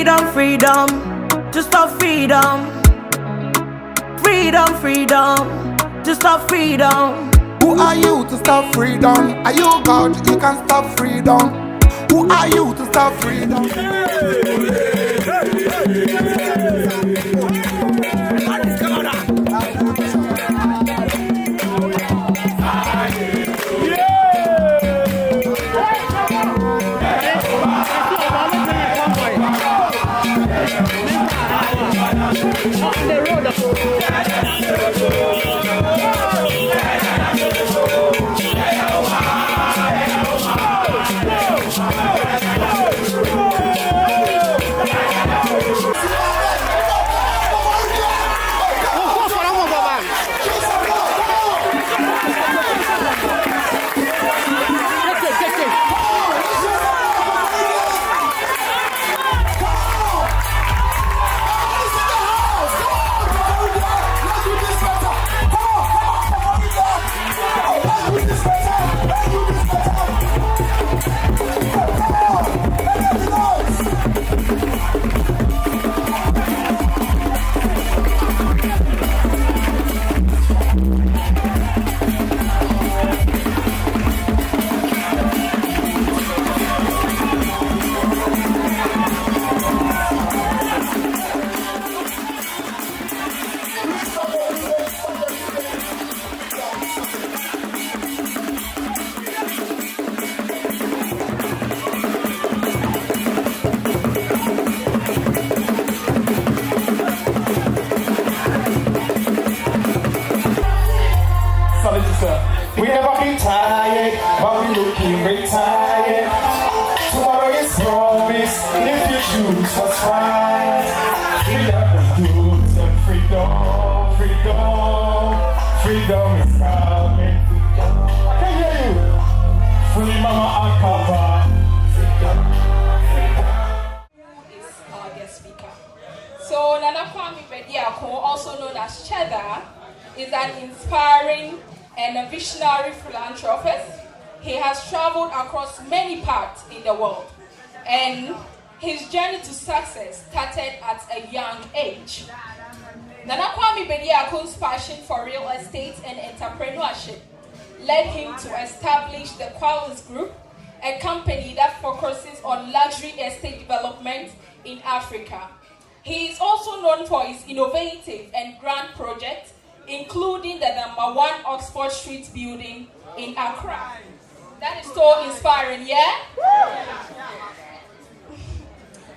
Freedom, freedom, just stop freedom. Freedom, freedom, just stop freedom. Who are you to stop freedom? Are you God? You can stop freedom. Who are you to stop freedom? We never been tired, but we looking retired. Tomorrow is promised if you choose what's right. Freedom is good and freedom, freedom, freedom is coming. I can hear you. Free mama and papa. Is our guest speaker. So Nana Kwame Bediako, also known as Cheddar, is an inspiring and a visionary philanthropist. He has traveled across many parts in the world, and his journey to success started at a young age. Nana Kwame Bediako's passion for real estate and entrepreneurship led him to establish the Qualis Group, a company that focuses on luxury estate development in Africa. He is also known for his innovative and grand projects, including the #1 Oxford Street building in Accra. That is so inspiring, yeah?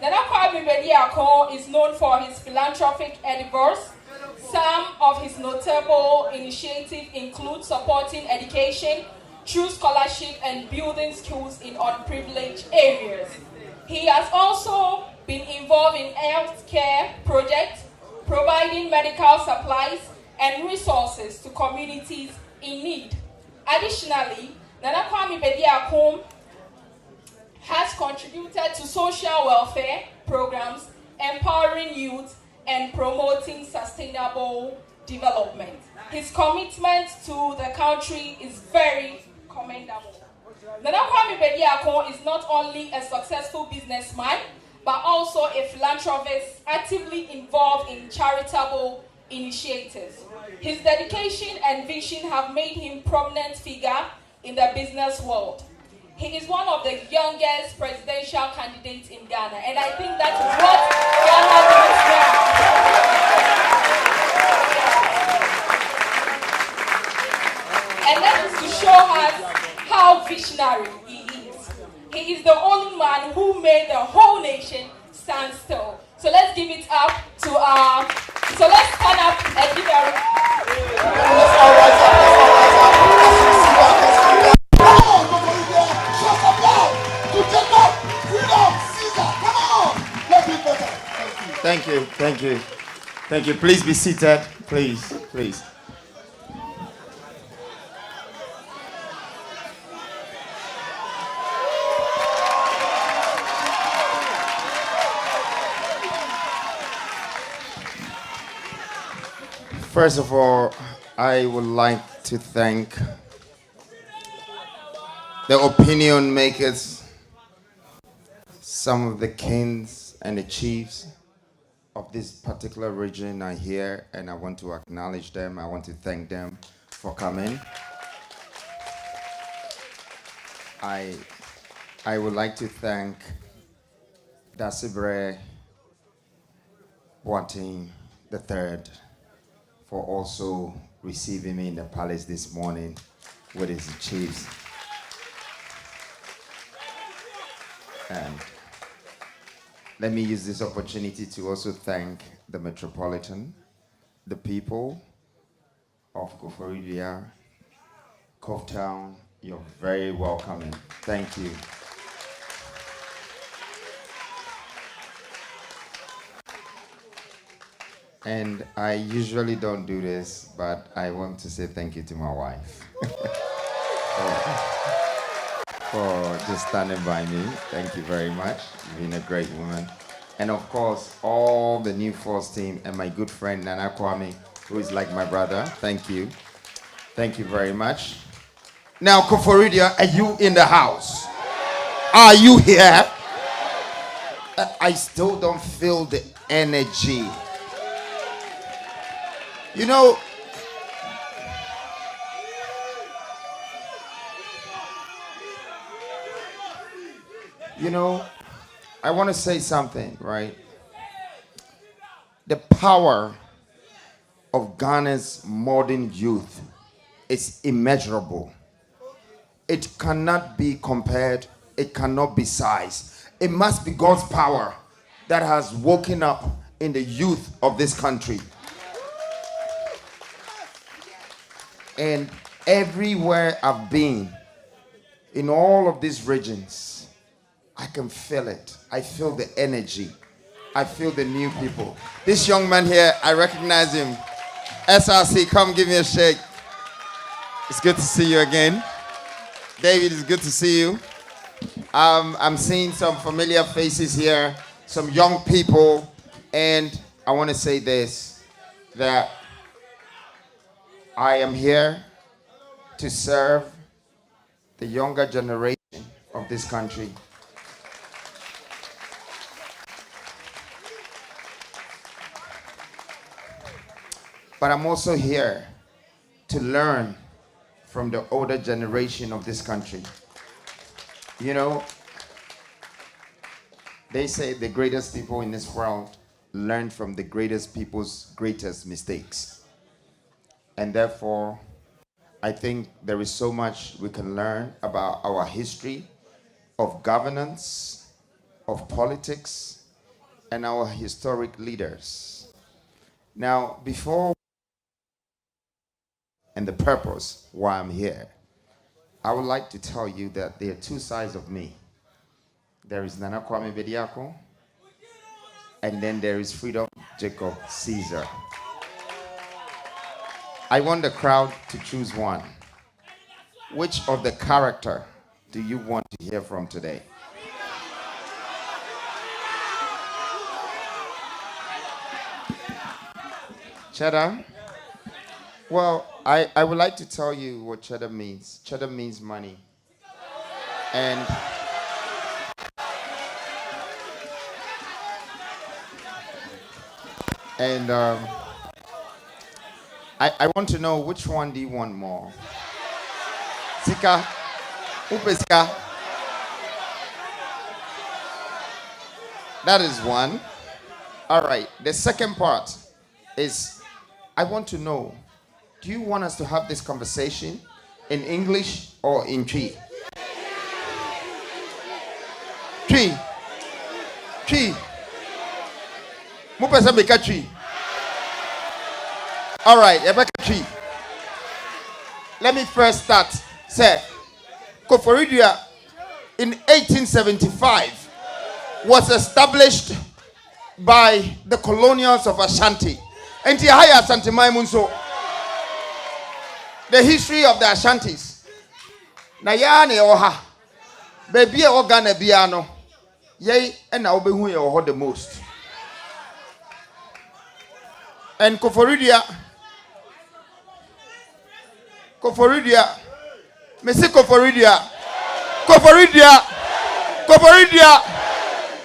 Nana Kwame Bediako is known for his philanthropic endeavors. Some of his notable initiatives include supporting education through scholarship and building schools in unprivileged areas. He has also been involved in healthcare projects, providing medical supplies and resources to communities in need. Additionally, Nana Kwame Bediako has contributed to social welfare programs, empowering youth and promoting sustainable development. His commitment to the country is very commendable. Nana Kwame Bediako is not only a successful businessman, but also a philanthropist actively involved in charitable initiatives. His dedication and vision have made him a prominent figure in the business world. He is one of the youngest presidential candidates in Ghana, and I think that is what Ghana needs now. And that is to show us how visionary he is. He is the only man who made the whole nation stand still. So let's give it up to so let's stand up and give a Thank you. Please be seated. Please. First of all, I would like to thank the opinion makers, some of the kings and the chiefs of this particular region are here, and I want to acknowledge them. I want to thank them for coming. I would like to thank Dasibre Boateng III for also receiving me in the palace this morning with his chiefs. And let me use this opportunity to also thank the Metropolitan, the people of Koforidua, Cove Town. You're very welcoming. Thank you. And I usually don't do this, but I want to say thank you to my wife for just standing by me. Thank you very much. You've been a great woman. And of course, all the new force team and my good friend Nana Kwame, who is like my brother. Thank you. Thank you very much. Now, Koforidua, are you in the house? Are you here? I still don't feel the energy. You know, I want to say something, right? The power of Ghana's modern youth is immeasurable. It cannot be compared. It cannot be sized. It must be God's power that has woken up in the youth of this country. And everywhere I've been, in all of these regions, I can feel it. I feel the energy. I feel the new people. This young man here, I recognize him. SRC, come give me a shake. It's good to see you again. David, it's good to see you. I'm seeing some familiar faces here, some young people, and I want to say this, that I am here to serve the younger generation of this country. But I'm also here to learn from the older generation of this country. You know, they say the greatest people in this world learn from the greatest people's greatest mistakes. And therefore, I think there is so much we can learn about our history of governance, of politics, and our historic leaders. Now, before and the purpose why I'm here, I would like to tell you that there are two sides of me. There is Nana Kwame Bediako, and then there is Freedom Jacob Caesar. I want the crowd to choose one. Which of the character do you want to hear from today? Cheddar? Well, I would like to tell you what cheddar means. Cheddar means money. And I want to know, which one do you want more? Sika? Upesika? That is one. All right. The second part is, I want to know, do you want us to have this conversation in English or in Twi? Twi. Twi. Mupesa beka Twi. All right, Rebecca Tree. Let me first start. Say, Koforidua in 1875 was established by the colonials of Ashanti. And Haya Ashanti Maimunso. The history of the Ashantis. Nayane oha. Baby organa biano. Yay, and now be who you the most. And Koforidua, Messi Koforidua,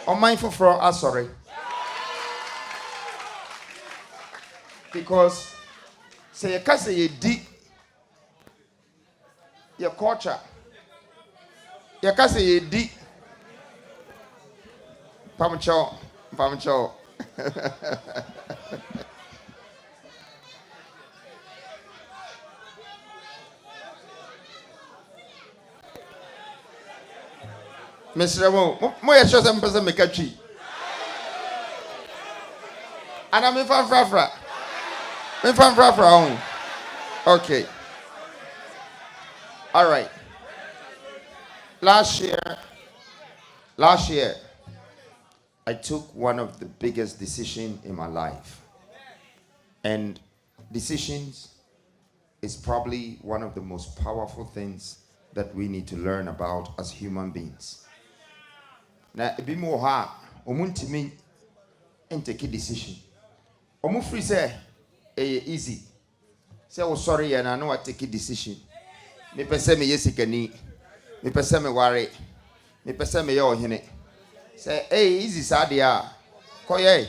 Mindful for us, sorry. Because say you can say you deep your culture. You can say you deep. Pamcho. Mr. Mo ya sure some person make a tree. And I'm in fra. Okay. All right. Last year, I took one of the biggest decisions in my life. And decisions is probably one of the most powerful things that we need to learn about as human beings. Now, a bit more hard, omuntimi and take a decision. Omufri say, easy. Say, oh sorry, and I know I take a decision. Me pese me yesikani, me pese me worry, me pese me yo hine. Say, hey, easy sadia, koye.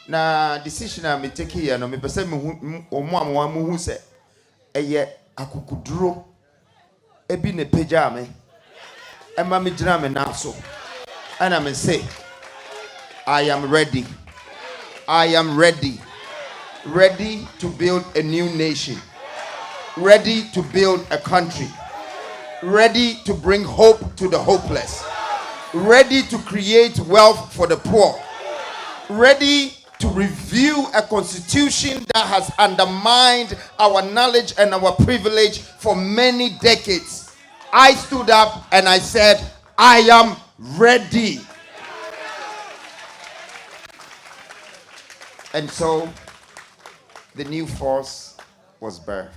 Na decision I me take here, no me pese me omo hu se, eye akukuduro, ebi ne peja me, ema me jina me naso, and I me say, I am ready. I am ready. Ready to build a new nation. Ready to build a country. Ready to bring hope to the hopeless. Ready to create wealth for the poor. Ready to review a constitution that has undermined our knowledge and our privilege for many decades. I stood up and I said, I am ready. And so the new force was birthed.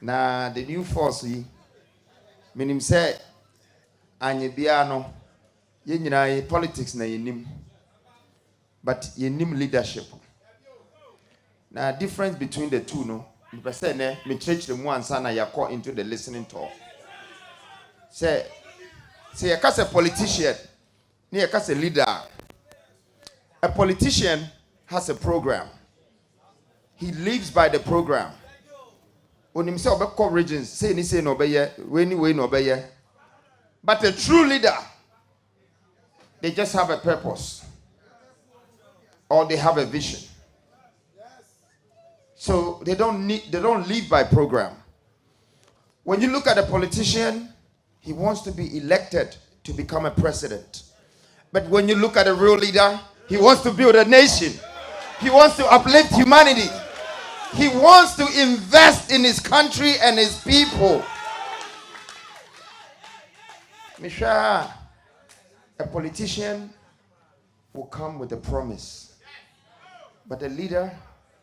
Now the new force, meaning say, anye biano, yenyina politics na yenim, but yenim leadership. Now difference between the two, no, me church the one sana yako into the listening tour. Say yaka a politician, ni yaka a leader. A politician has a program. He lives by the program. When himself be regions, say ni say no be no be. But a true leader, they just have a purpose, or they have a vision. So they don't live by program. When you look at a politician, he wants to be elected to become a president. But when you look at a real leader, he wants to build a nation. He wants to uplift humanity. He wants to invest in his country and his people. Misha, a politician will come with a promise. But a leader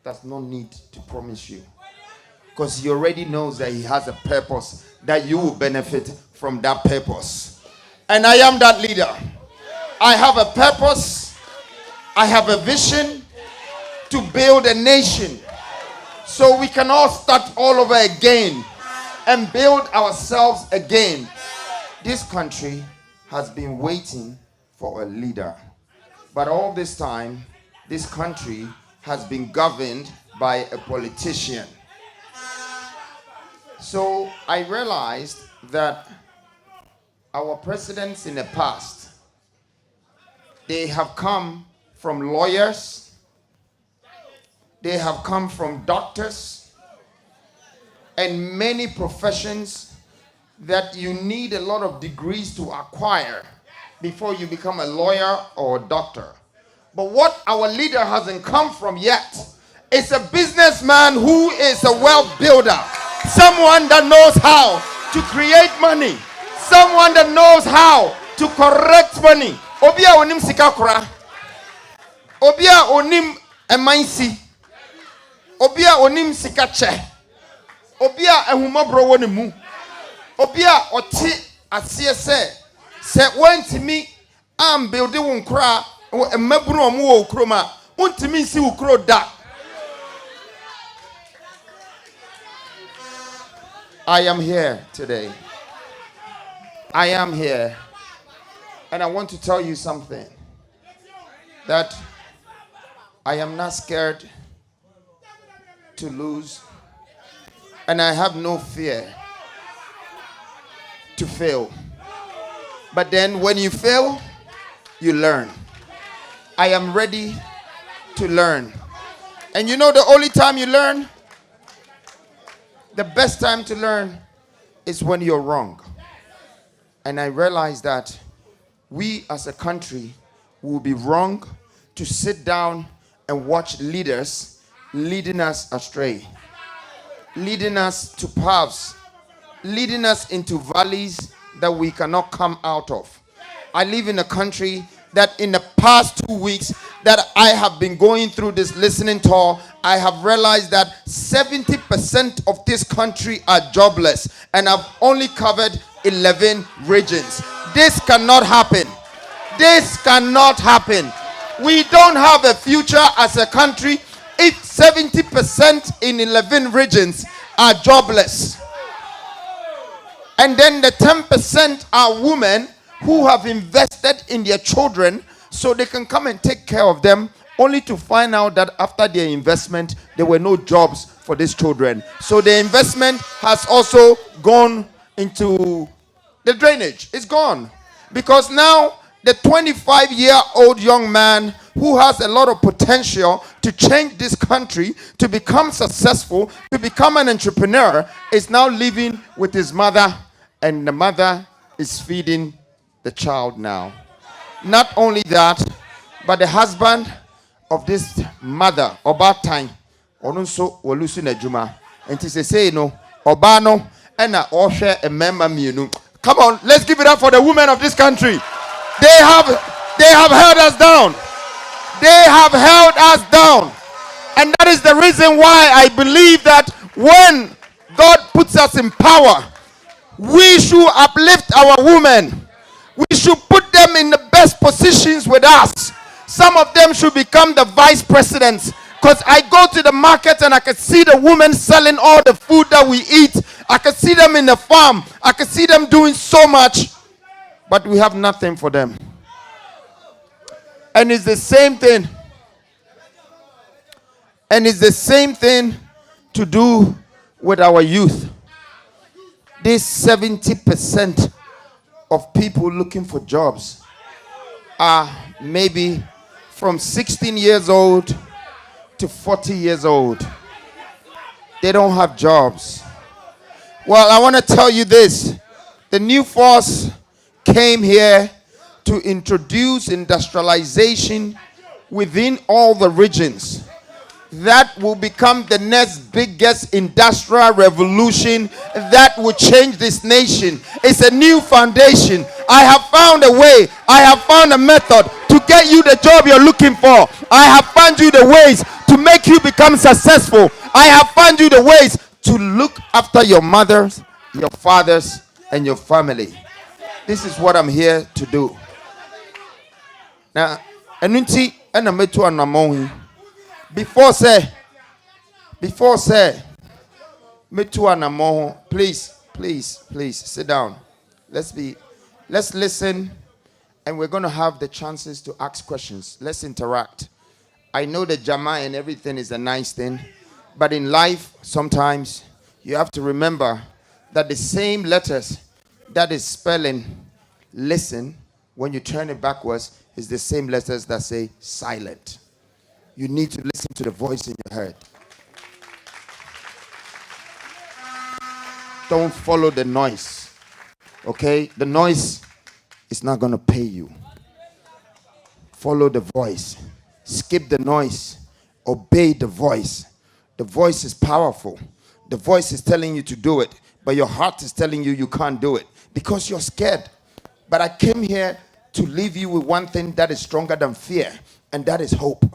does not need to promise you. Because he already knows that he has a purpose, that you will benefit from that purpose. And I am that leader. I have a purpose. I have a vision to build a nation so we can all start all over again and build ourselves again. This country has been waiting for a leader. But all this time, this country has been governed by a politician. So I realized that our presidents in the past, they have come from lawyers, they have come from doctors, and many professions that you need a lot of degrees to acquire before you become a lawyer or a doctor. But what our leader hasn't come from yet is a businessman who is a wealth builder, someone that knows how to create money, someone that knows how to correct money. Obia onim sikakura. Obia onim emansi. Obia onim sikache. Obia ehumabro wonimu. Obia oti asie se wantimi am build won kra emabunu omu wo ukroma untimi nsi ukro da. I am here today I am here, and I want to tell you something, that I am not scared to lose, and I have no fear to fail. But then when you fail, you learn. I am ready to learn. And you know the only time you learn, the best time to learn is when you're wrong. And I realize that we as a country will be wrong to sit down and watch leaders leading us astray, leading us to paths, leading us into valleys that we cannot come out of. I live in a country that in the past 2 weeks that I have been going through this listening tour, I have realized that 70% of this country are jobless, and I've only covered 11 regions. This cannot happen. This cannot happen. We don't have a future as a country if 70% in 11 regions are jobless. And then the 10% are women who have invested in their children so they can come and take care of them, only to find out that after their investment, there were no jobs for these children. So the investment has also gone into the drainage. It's gone. Because now the 25-year-old young man who has a lot of potential to change this country, to become successful, to become an entrepreneur, is now living with his mother, and the mother is feeding the child now. Not only that, but the husband of this mother, about time, onunso walusu na juma. And to say no, obano and a oshe a member minu. Come on, let's give it up for the women of this country. They have held us down. They have held us down. And that is the reason why I believe that when God puts us in power, we should uplift our women. We should put them in the best positions with us. Some of them should become the vice presidents. Because I go to the market and I can see the women selling all the food that we eat. I can see them in the farm. I can see them doing so much. But we have nothing for them. And it's the same thing. And it's the same thing to do with our youth. This 70% of people looking for jobs are maybe from 16 years old to 40 years old. They don't have jobs. Well, I want to tell you this. The new force came here to introduce industrialization within all the regions. That will become the next biggest industrial revolution that will change this nation. It's a new foundation. I have found a way. I have found a method to get you the job you're looking for. I have found you the ways to make you become successful. I have found you the ways to look after your mothers, your fathers, and your family. This is what I'm here to do. Now, enunti ena metu anamon. Before say, metu anamon. Please sit down. Let's listen, and we're going to have the chances to ask questions. Let's interact. I know that Jama and everything is a nice thing, but in life, sometimes you have to remember that the same letters that is spelling listen, when you turn it backwards, is the same letters that say silent. You need to listen to the voice in your head. Don't follow the noise. Okay? The noise is not going to pay you. Follow the voice. Skip the noise. Obey the voice. The voice is powerful. The voice is telling you to do it, but your heart is telling you you can't do it because you're scared. But I came here to leave you with one thing that is stronger than fear, and that is hope.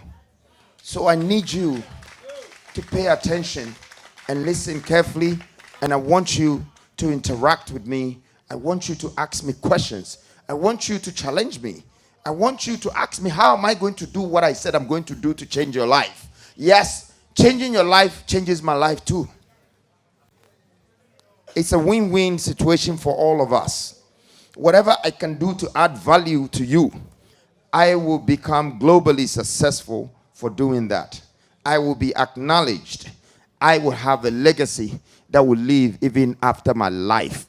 So I need you to pay attention and listen carefully, and I want you to interact with me. I want you to ask me questions. I want you to challenge me. I want you to ask me, how am I going to do what I said I'm going to do to change your life? Yes, changing your life changes my life too. It's a win-win situation for all of us. whatever I can do to add value to you, I will become globally successful for doing that. I will be acknowledged. I will have a legacy that will live even after my life.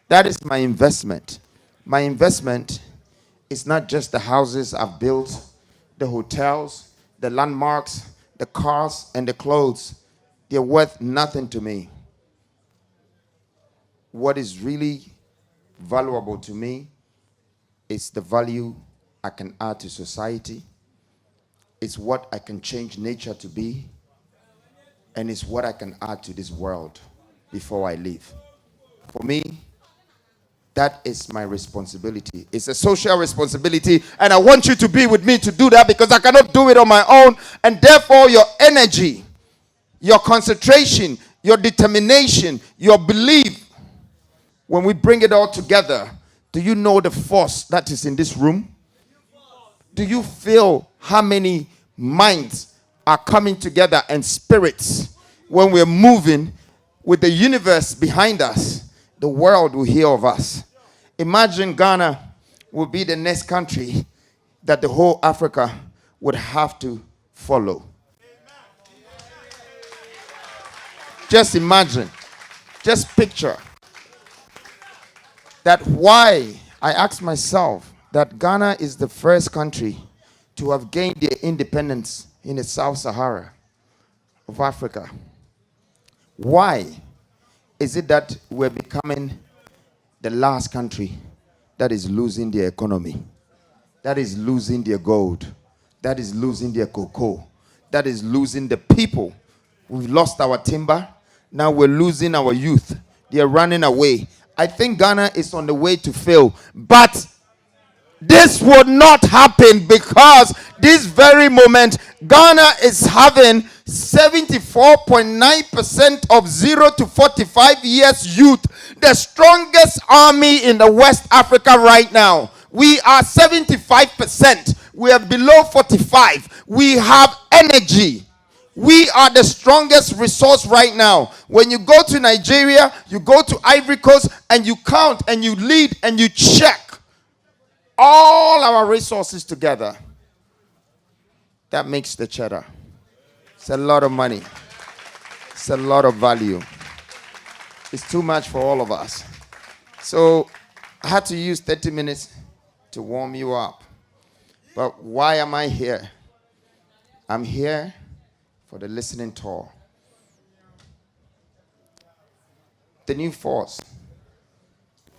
That is my investment. My investment is not just the houses I've built, the hotels, the landmarks, the cars, and the clothes. They're worth nothing to me. What is really valuable to me is the value I can add to society. It's what I can change nature to be. And it's what I can add to this world before I leave. For me, that is my responsibility. It's a social responsibility, and I want you to be with me to do that because I cannot do it on my own. And therefore, your energy, your concentration, your determination, your belief, when we bring it all together, do you know the force that is in this room? Do you feel how many minds are coming together and spirits when we're moving with the universe behind us? The world will hear of us. Imagine Ghana will be the next country that the whole Africa would have to follow. Just imagine, just picture that. Why I ask myself that Ghana is the first country to have gained their independence in the South Sahara of Africa. Why is it that we're becoming the last country that is losing their economy, that is losing their gold, that is losing their cocoa, that is losing the people? We've lost our timber. Now we're losing our youth. They're running away. I think Ghana is on the way to fail. But this would not happen because this very moment, Ghana is having 74.9% of 0 to 45 years youth, the strongest army in the West Africa right now. We are 75%. We are below 45. We have energy. We are the strongest resource right now. When you go to Nigeria, you go to Ivory Coast, and you count and you lead and you check all our resources together. That makes the cheddar. It's a lot of money. It's a lot of value. It's too much for all of us. So I had to use 30 minutes to warm you up. But why am I here? I'm here for the listening tour. The new force.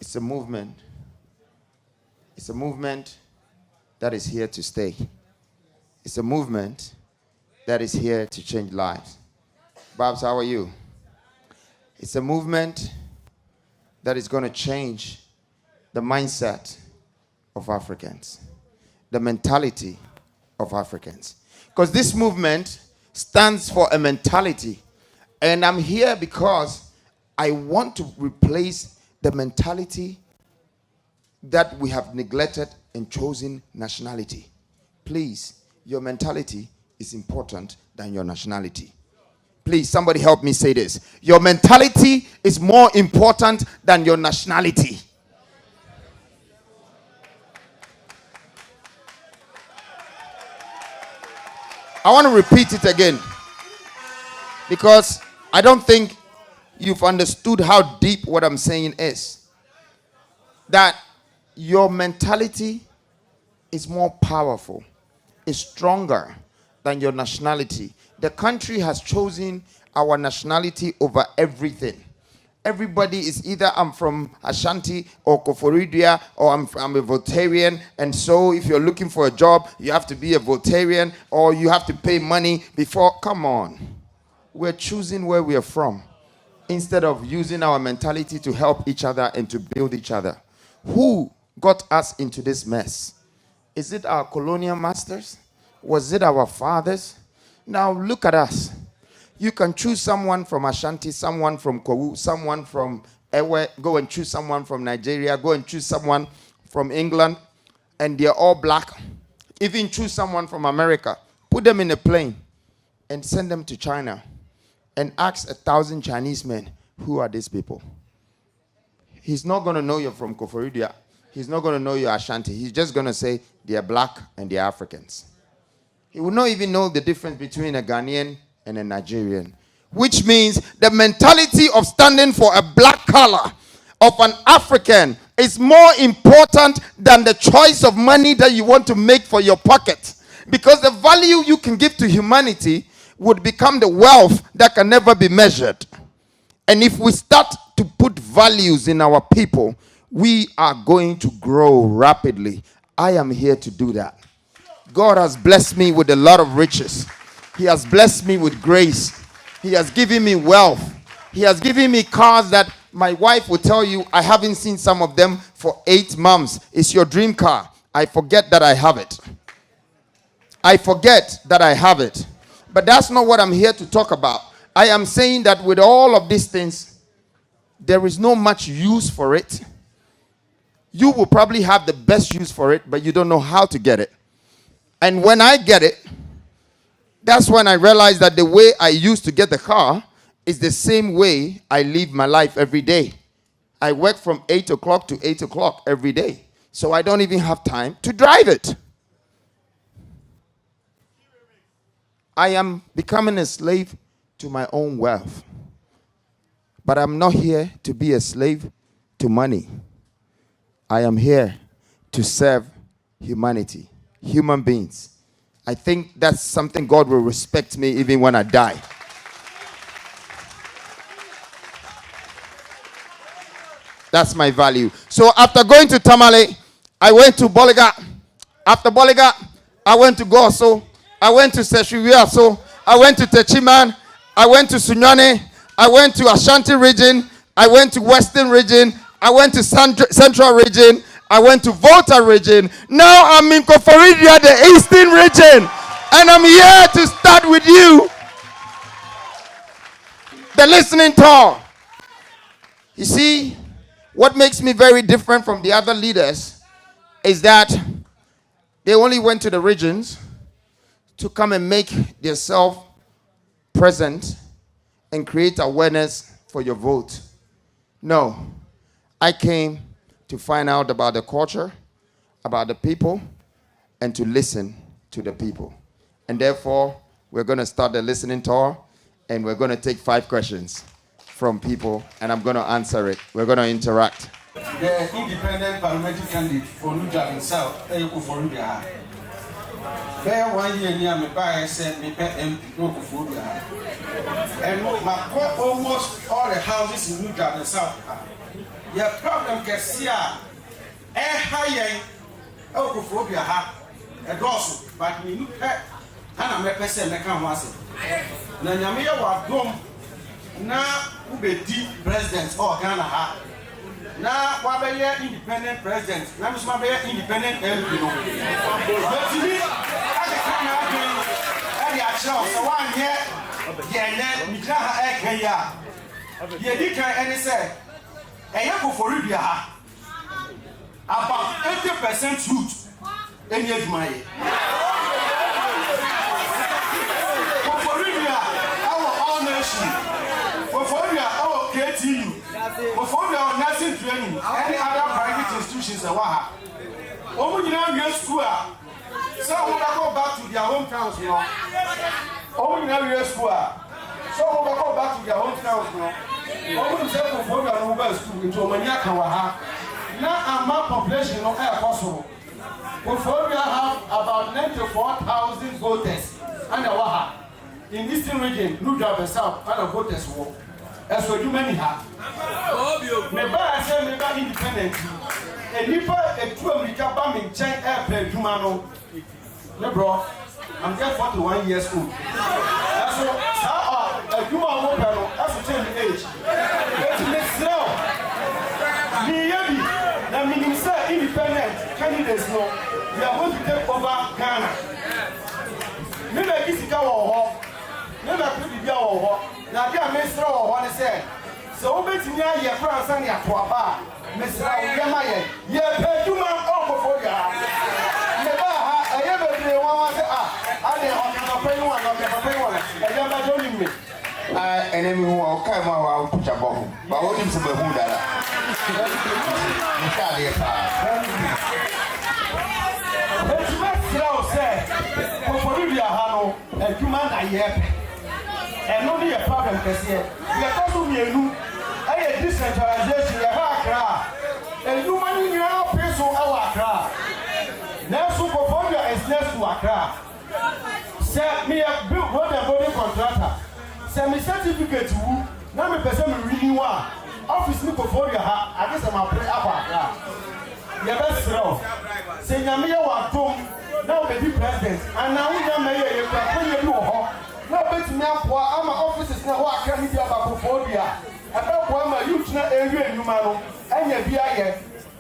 It's a movement. It's a movement that is here to stay. It's a movement that is here to change lives. Babs, how are you? It's a movement that is going to change the mindset of Africans, the mentality of Africans. Because this movement stands for a mentality. And I'm here because I want to replace the mentality that we have neglected and chosen nationality. Please, your mentality is important than your nationality. Please, somebody help me say this. Your mentality is more important than your nationality. I want to repeat it again because I don't think you've understood how deep what I'm saying is. That your mentality is more powerful, is stronger than your nationality. The country has chosen our nationality over everything. Everybody is either I'm from Ashanti or Koforidua or I'm a Voltarian. And so if you're looking for a job, you have to be a Voltarian or you have to pay money before. Come on. We're choosing where we are from instead of using our mentality to help each other and to build each other. Who got us into this mess? Is it our colonial masters? Was it our fathers? Now look at us. You can choose someone from Ashanti, someone from Kowu, someone from Ewe, go and choose someone from Nigeria, go and choose someone from England, and they're all black. Even choose someone from America, put them in a plane, and send them to China, and ask 1,000 Chinese men, who are these people? he's not going to know you're from Koforidua. He's not going to know you're Ashanti. He's just going to say they're black and they're Africans. He will not even know the difference between a Ghanaian and a Nigerian. Which means the mentality of standing for a black color of an African is more important than the choice of money that you want to make for your pocket. Because the value you can give to humanity would become the wealth that can never be measured. And if we start to put values in our people, we are going to grow rapidly. I am here to do that. God has blessed me with a lot of riches. He has blessed me with grace. He has given me wealth. He has given me cars that my wife will tell you, I haven't seen some of them for 8 months. It's your dream car. I forget that I have it. I forget that I have it. But that's not what I'm here to talk about. I am saying that with all of these things, there is no much use for it. You will probably have the best use for it, but you don't know how to get it. And when I get it, that's when I realize that the way I used to get the car is the same way I live my life every day. I work from 8 o'clock to 8 o'clock every day. So I don't even have time to drive it. I am becoming a slave to my own wealth. But I'm not here to be a slave to money. I am here to serve humanity, human beings. I think that's something God will respect me even when I die. That's my value. So after going to Tamale, I went to Boliga. After Boliga, I went to Goso. I went to Seshuwiaso. I went to Techiman. I went to Sunyane. I went to Ashanti region. I went to Western region. I went to Central region. I went to Volta region. Now I'm in Koforidua, the Eastern region. And I'm here to start with you the listening tour. You see, what makes me very different from the other leaders is that they only went to the regions to come and make themselves present and create awareness for your vote. No, I came to find out about the culture, about the people, and to listen to the people. And therefore, we're going to start the listening tour, and we're going to take 5 questions from people, and I'm going to answer it. We're going to interact. The independent parliamentary candidate for Nuja himself, Koforidua. There 1 year near me by said me pay MP Koforidua. And almost all the houses in Nuja and South. Your problem can see a high Koforidua, a dorsal, but me look at and I'm a person that can was it. Nanyamia was gone now, who be deep presidents or Ghana. Now, what are you independent president? Now, it's my independent MP. But to me, I can't have any action. So, 1 year, yeah, Mikaha Ekaya. Yedika, and he said, and you go for Koforidua about 80% truth in your money. Koforidua, our all nation. Koforidua, our KTU. Koforidua, nursing training, any other private institutions. Omu nyina we school a so we go back to their hometowns no. Omu nyina we school a so we go back to their hometowns no. Omu say Koforidua no go school into omanya kan wa ha. Now our population no air possible. Koforidua have about 94,000 voters and Waha. In Eastern region, Nuja and South, and voters war. As for you many have. Never I say never independent. And if a 2 American bombing chain airplane, Humano, bro, I'm just 41 years old. That's how a human panel has to change the age. Let's now. The minister independent candidates know we are going to take over Ghana. Never kiss it out. Never put it down. Now, dear Mr. What I said. So, bet me, your friends and your papa, Mr. Yamaya, your human Koforidua. Never, I ever did one. I didn't pay one, I never told me. And then we will come out to Jabon, but what is the adeɛ paa ɛtuma srɛ wo sɛ kɔfɔri bi aha no adwuma na yɛpɛ ɛno ne yɛ problem kɛseɛ yɛtɔ so mmienu ɛyɛ decentralization yɛhɔ Accra adwuma no nyinaa pee so ɛwɔ Accra nanso kɔfɔri is next to Accra sɛ meyɛ road and building contractor sɛ me certificate wu na mepɛ sɛ merenew a office ne kɔfɔri ha ade sɛ mapere akɔ Accra yɛbɛserɛ wo sɛ nyame yɛ wɔ adom na wobɛdi president anaa wonya ma yɛ yɛkura kɔnyɛ bi wɔ hɔ na wobɛtumi apoa ama offices na hɔ Accra ne bi aba kɔfɔri a ɛbɛboa ma youth na ɛwie nnwuma no ɛnya bi ayɛ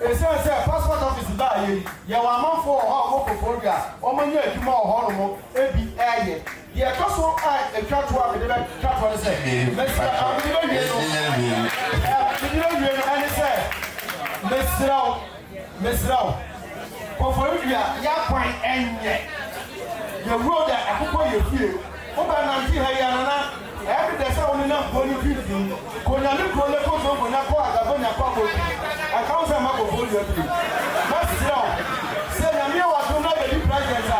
ɛsiane sɛ passport office baa yɛ yɛwɔ amanfoɔ wɔ hɔ a wɔwɔ kɔfɔri a wɔmanya adwuma wɔ hɔ no mo ebi ɛyɛ deɛ ɛtɔ so a atwa to a mede bɛtwa to no sɛ mɛsrɛ mede bɛwie no ɛne sɛ mesrɛ wo kɔfɔri dua yɛakwan ɛnyɛ yɛ road a ɛkokɔ yɛ fie wobɛnante ha yi anana ɛyɛ dɛ sɛ wo ne nam kuro no mfimfini konyame kuro no kɔso nkonya kɔ agabonya kɔ akɔbi aka wo sɛ ma kɔfɔri dua pii mɛsrɛ wo sɛ nyame wɔdo na bɛdi president a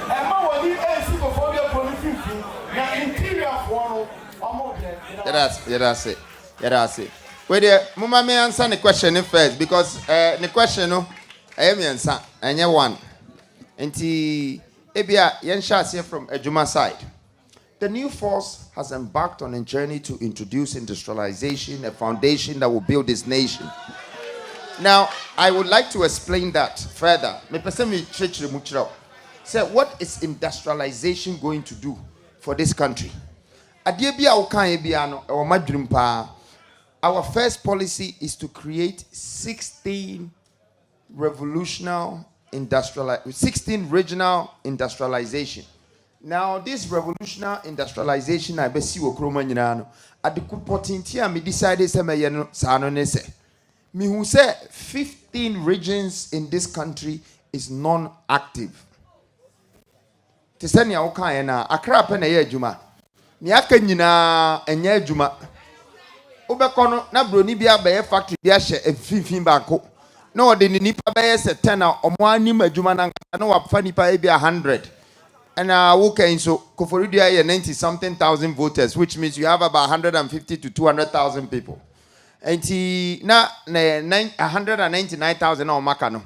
ɛma wɔni ɛnsi kɔfɔri dua kuro no mfimfini na interiorfoɔ no ɔmo brɛ Yɛda wait there mama me answer the question first because the question no I me answer ɛnyɛ one nti ebia yɛnhyɛ aseɛ from adwuma side. The new force has embarked on a journey to introduce industrialization, a foundation that will build this nation. Now, I would like to explain that further. Say, what is industrialization going to do for this country? Our first policy is to create 16 regional industrialization. Now, this revolutionary industrialization, I bet you Okroma Yinano. At the Kupotinti, I decided me who say 15 regions in this country is non-active. Tisania Okayana, Accra Penaya Juma. Niaka Nina and Ye Juma. Obekono, na broni bia be factory bia she e finfin banko. No, the nipa be se 10 or more anima Juma na no wapfa nipa e bia 100. And okay, so Koforidia are 90 something thousand voters, which means you have about 150 to 200,000 people. And na 199,000 on Makano.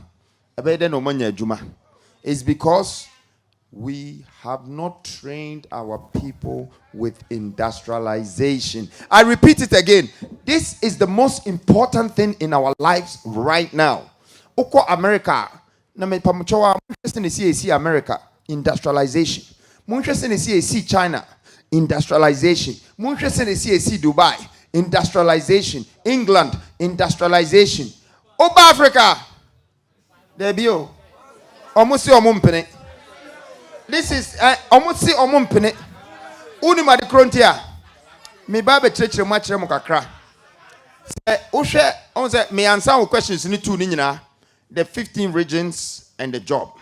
Abede no manya Juma. It's because we have not trained our people with industrialization. I repeat it again. This is the most important thing in our lives right now. Oko America. Na me pamuchowa see America. Industrialization. Munchesene see China. Industrialization. Munchesene see Dubai. Industrialization. England. Industrialization. Oba Africa. There be o. Almost omumpene. This is almost omumpene. Unima de krontia. Me babe church matchere mo kakra. Say ohwe on say me answer wo questions ni two ni nyina. The 15 regions and the job.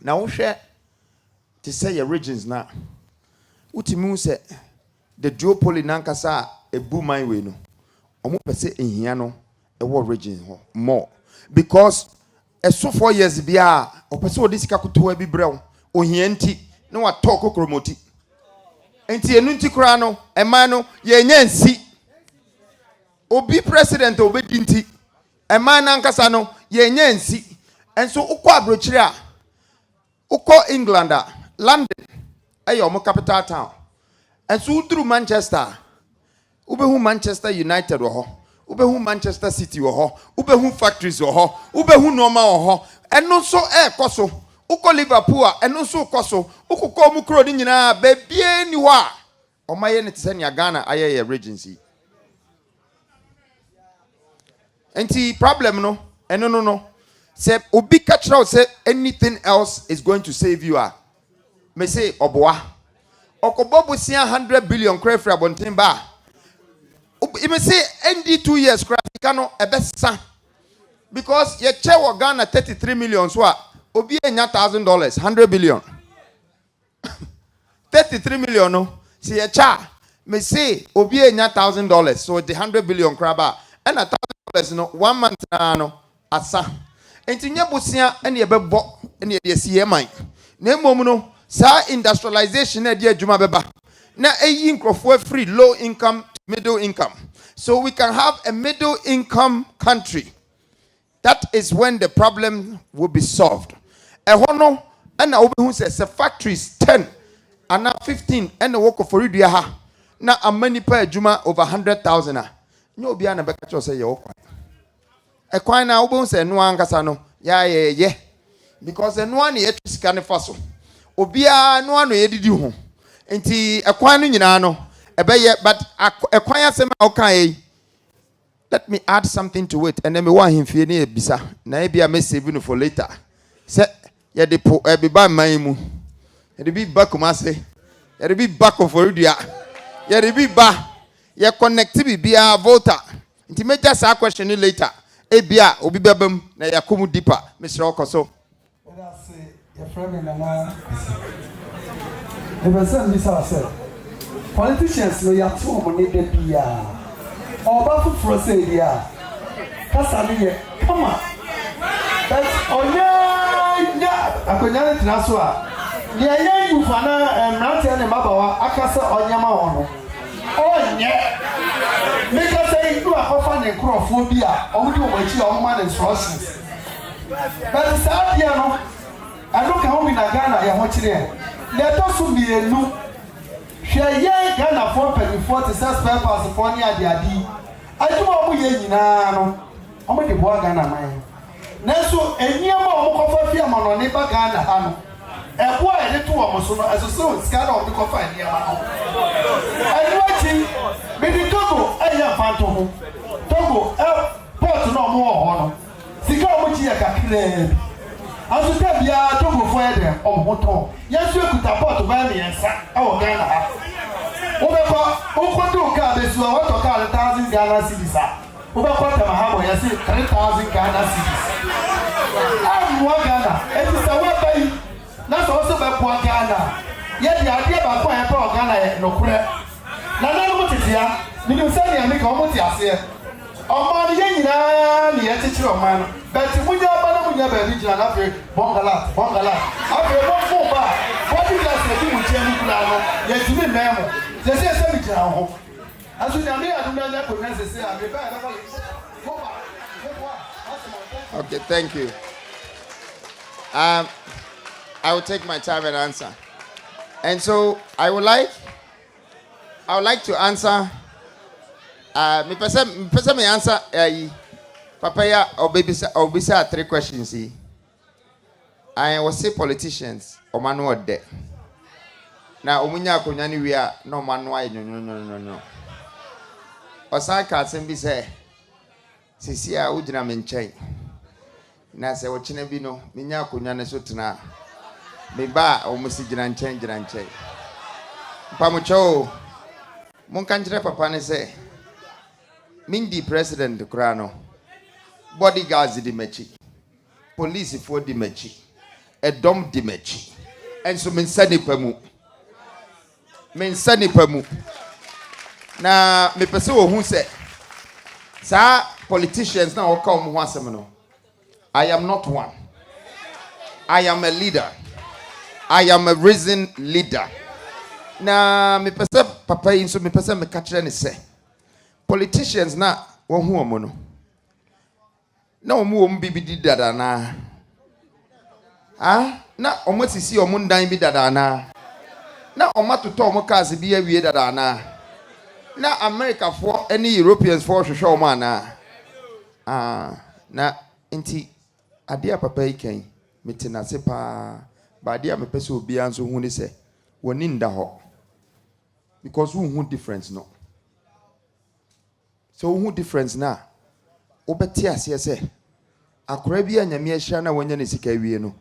Now, we share to say your regions now. Utimu say the duopoly nankasa a boom my way no. Omo pese in here no a war region more because so 4 years bia o pese o disika kuto e bi brew o hienti no wa talk okromoti. Enti enu nti kura no e man no ye nya nsi. Obi president obedi nti e man nankasa no ye nya nsi. Enso ukwa abrochire a Uko England, London, ayo capital town. And so through Manchester, Ubehu Manchester United Ubehu Manchester City Ubehu factories Ubehu Norma and no so koso. Uko Liverpool and no so koso. Uko mukro nina baby niwa. O my Ghana aye regency. And the problem no, and no. Say obi catch say anything else is going to save you. Me say oboa. Okobobu sia 100 billion credit for abontin ba. Me say ND 2 years credit kano ebesa. Because ye che wa Ghana 33 million so obi enya $1,000 100 billion. 33 million no. See ye cha me say obi enya $1,000 so the 100 billion craba and $1,000 no 1 month no asa enti nya bosia ene ye bebo ene ye sie man na mmom no sa industrialization na de adwuma beba na eyi nkrofo free low income to middle income so we can have a middle income country. That is when the problem will be solved. Ehono and who says factories 10 and 15 and the work for you ha na a many per juma over 100,000. No be an abakacho say yo kwa. E kwa na obo say no ankasa no yeah because the no one ye scan faso obia no ano ye didi ho enti e kwa no nyina no ebeye but e kwa asem a okan. Let me add something to it and then me want him fie na ebisa na e bia me save no for later. Say ye de po e be ba man mu ye de bi ba komase ye de bi ba koforudua ye de bi ba ye connect bi bia volta nti me just a question later e bia obi bebam na yakomu deeper Mr. Okoso. That's your friend in the the person this ourselves politicians no ya to money de bia oba fu say dia kasa ni ye come on but onya akonya tina so a ne ye yu fana mrante ne mabawa akasa onyama wono onye make say you akofa ne krofo bi a omudi omachi omma ne instructions but say dia no adoka ho bi na Ghana ya ho kire le to so mienu hwe ye Ghana for 40 spare parts for ni ade aduma mu ye nyina no omo de bo Ghana man nanso enyama omo kofa fi amano ne ba Ghana ha no ebo a ye to omo so no aso sika na omo kofa ni amano anuachi me di Togo aya fanto ho Togo port no omo ho no sika omo chi ya kakire aso ta bia Togo fo ye de omo to yesu ekuta port ba mi ensa awo Ghana ha Ubeko ukodu ka besu wato ka 1,000 Ghana cedis a ubeko ta mahabo ya si 3,000 Ghana cedis amwa Ghana eti sa wa bai na so so be po Ghana ye di ade ba ko e pa Ghana no kure na na mo titia ni ni se ni amika o mo ti ase o ni ye nyina ni ye tichire o ma no but munya ba na munya ba bi jina na fe bongala afi mo fo ba body glass e di mu tie mu kula no ye ti mi memo they say me jira ho aso na me aduna nya ko na say abi ba na go ba. Okay, thank you. I will take my time and answer. And so I would like to answer me person me answer papa ya obisa 3 questions here. I will say politicians or manual de. Now omunya akonya ni wi a no manual no. Osaka sembi say sisi a ugina me nchen. Na se wo chine bi no menya akonya ne so tena. Me ba o musi gina nchen. Pamucho mon kanjire papa ne say Mindi president kura no. Bodyguards di mechi. Police for di mechi. Edom di mechi. Enso men sani pamu. Na me pese wo hu se sa politicians na waka omo ho asem no. I am not one. I am a leader. I am a risen leader. Na me pese papa yin so me pese me ka kire ne se politicians na wo hu omo no. Na omo bibi di dada na. Na omo sisi omo ndan bi dada na. Na omatoto omo cars bi awie dada na. Na America for any Europeans for hwehwe omo ana. Na enti ade a papa ikan metina se pa ba ade a mepese obi anso hu ni se woni nda ho because who difference no. So who difference na obeti ase se akora bi anyame ahia na wonya ne sika wie no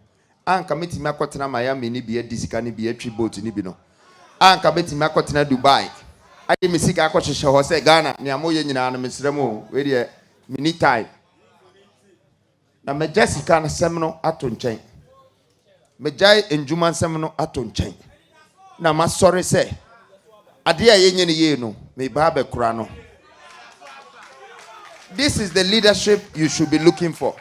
anka metimi akotena Miami ni bi adi sika ni bi atwi boat ni bi no anka metimi akotena Dubai ade me sika akohwehwe ho se Ghana ne amoye nyina no mesremo we de mini time na me Jessica na sem no ato nchen me jai enjuma sem no ato nchen na ma sorry se ade a yenye ne ye no me ba be kura no. This is the leadership you should be looking for.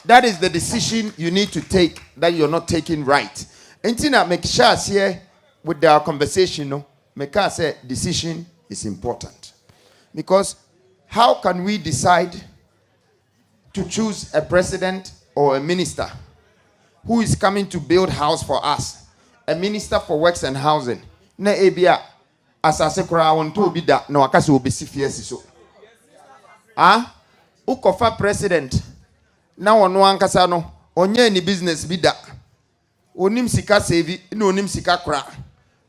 That is the decision you need to take that you're not taking right. Intina make sure here with our conversation, no, make us say decision is important. Because how can we decide to choose a president or a minister who is coming to build house for us? A minister for works and housing. Na ebia asase kora wonto obi da na wakase obesi fiesi so. Ukofa president na ono ankasa no onye ni business bi da. Onim sika save na onim sika kora.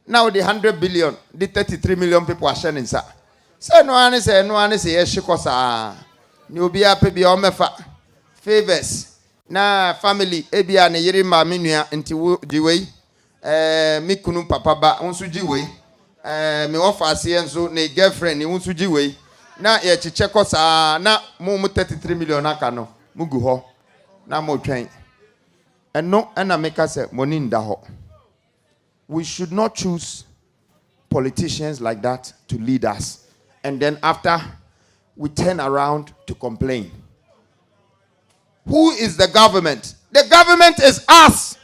Now the 100 billion, the 33 million people are sharing sa. Say no ane say yeshikosa. Ni obi ape bi omefa favors na family ebia ne yiri ma menua nti jiwei mi kunu papa ba unsu jiwei me ofa ase enso ne girlfriend ni unsu jiwei na ye chiche kosa na mo 33 million aka no mugu ho na mo twen eno na make say money nda ho. We should not choose politicians like that to lead us. And then after, we turn around to complain. Who is the government? The government is us.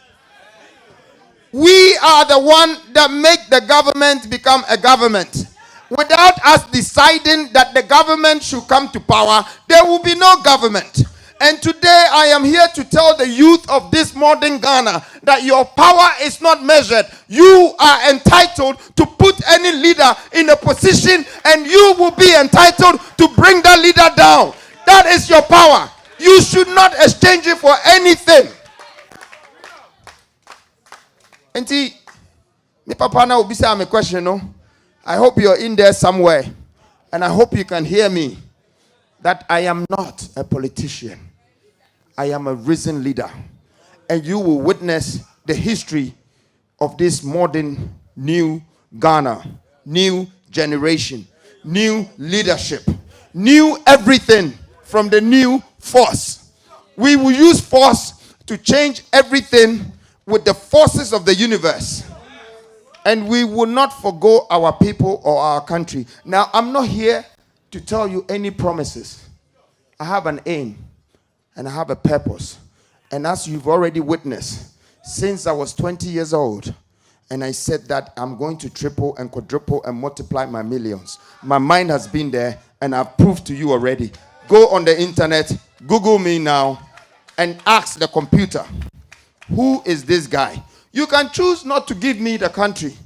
We are the one that make the government become a government. Without us deciding that the government should come to power, there will be no government. And today I am here to tell the youth of this modern Ghana that your power is not measured. You are entitled to put any leader in a position and you will be entitled to bring that leader down. That is your power. You should not exchange it for anything. Auntie, me papa now will be saying a question, no? I hope you're in there somewhere. And I hope you can hear me. That I am not a politician. I am a risen leader. And you will witness the history of this modern new Ghana, new generation, new leadership, new everything from the new force. We will use force to change everything with the forces of the universe. And we will not forgo our people or our country. Now, I'm not here to tell you any promises. I have an aim and I have a purpose. And as you've already witnessed, since I was 20 years old, and I said that I'm going to triple and quadruple and multiply my millions. My mind has been there and I've proved to you already. Go on the internet, Google me now, and ask the computer, who is this guy? You can choose not to give me the country,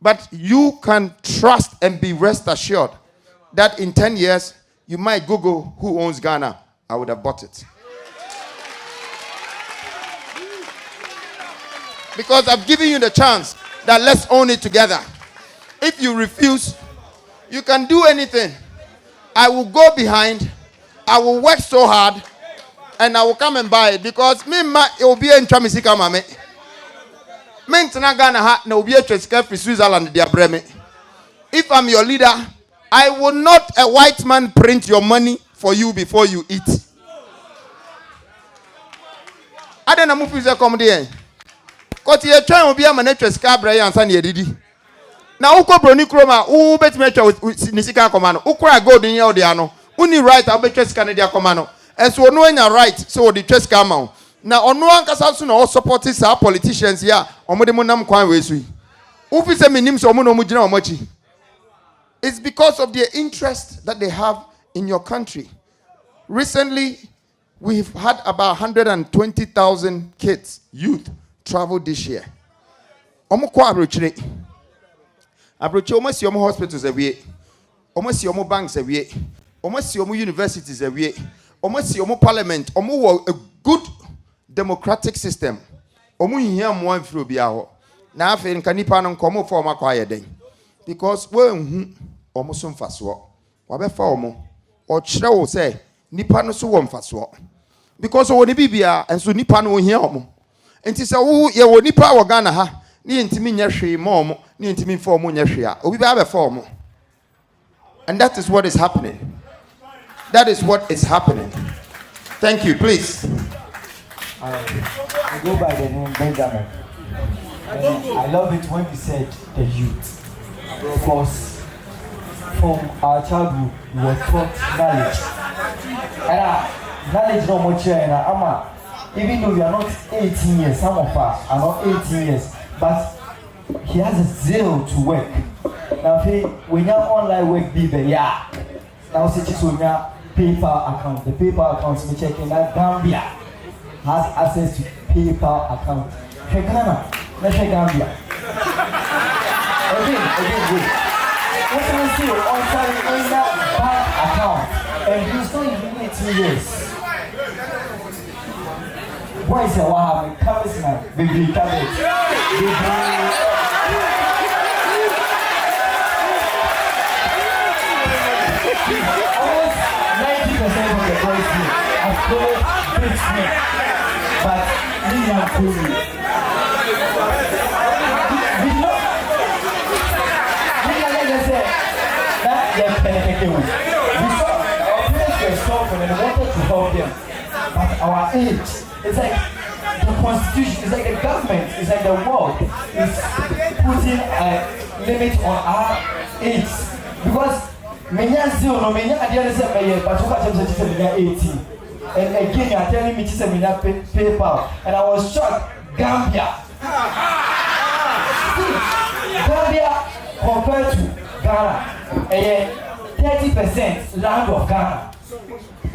but you can trust and be rest assured that in 10 years, you might Google who owns Ghana. I would have bought it. Because I've given you the chance that let's own it together. If you refuse, you can do anything. I will go behind, I will work so hard, and I will come and buy it. Because me, it will be in Chamisika Mame. If I'm your leader, I will not a white man print your money for you before you eat. I don't know if you come there. Because you're trying to be a manager, Scabra and Sunny Didi. Now, Uko Bronikroma, who bet measure with Nisika Commando, Ukra gold in Yodiano, only right, I'll bet Chess Canada Commando. And so, knowing your right, so the chess come out. Now, on one Casalson or supporters are politicians here, or Modemonam Quanway. Ufi se minim so mono mujina omochi. It's because of their interest that they have in your country. Recently, we've had about 120,000 kids, youth, travel this year. Omo kwa abrochire. Abrochire omo si omo hospitals every. Omo si omo banks every. Omo si omo universities every. Omo si omo parliament. Omo a good democratic system. Omo hia mo anfiro bia ho. Na afi nka nipa no nkomo for ma kwa yeden. Because when omo so mfaso. Wa be fa omo. O kire wo say nipa no so wo mfaso. Because wo ne bibia enso nipa no hia omo. Enti se wo ye wo nipa wo Ghana ha. Ni ntimi nya hwe ma omo, ni ntimi fa omo nya hwe a. Obi ba be fa omo. And that is what is happening. That is what is happening. Thank you, please. I go by the name Benjamin. I love it when you said the youth. Because from our childhood, we were taught knowledge. And knowledge no more chair ama. Even though we are not 18 years, some of us are not 18 years, but he has a zeal to work. Now, when you're online work, be yeah. Now, see, when your PayPal account, the PayPal account, we checking that Gambia has access to PayPal account. Hey, Ghana, let's check Gambia. Again, wait. What can I see on that bank account? And he's not even 18 years. Why is it what happened? Cabbage man, baby cabbage. Almost 90% of the boys here are still big men, but we are cool. That they're penetrating with. We saw our parents were suffering and wanted to help them, but our age. It's like the constitution, it's like the government, it's like the world is putting a limit on our age. Because many are still no many at the other side, but you can't just say 18. And again, you are telling me to say PayPal. And I was shocked. Gambia. See, Gambia compared to Ghana, 30% land of Ghana.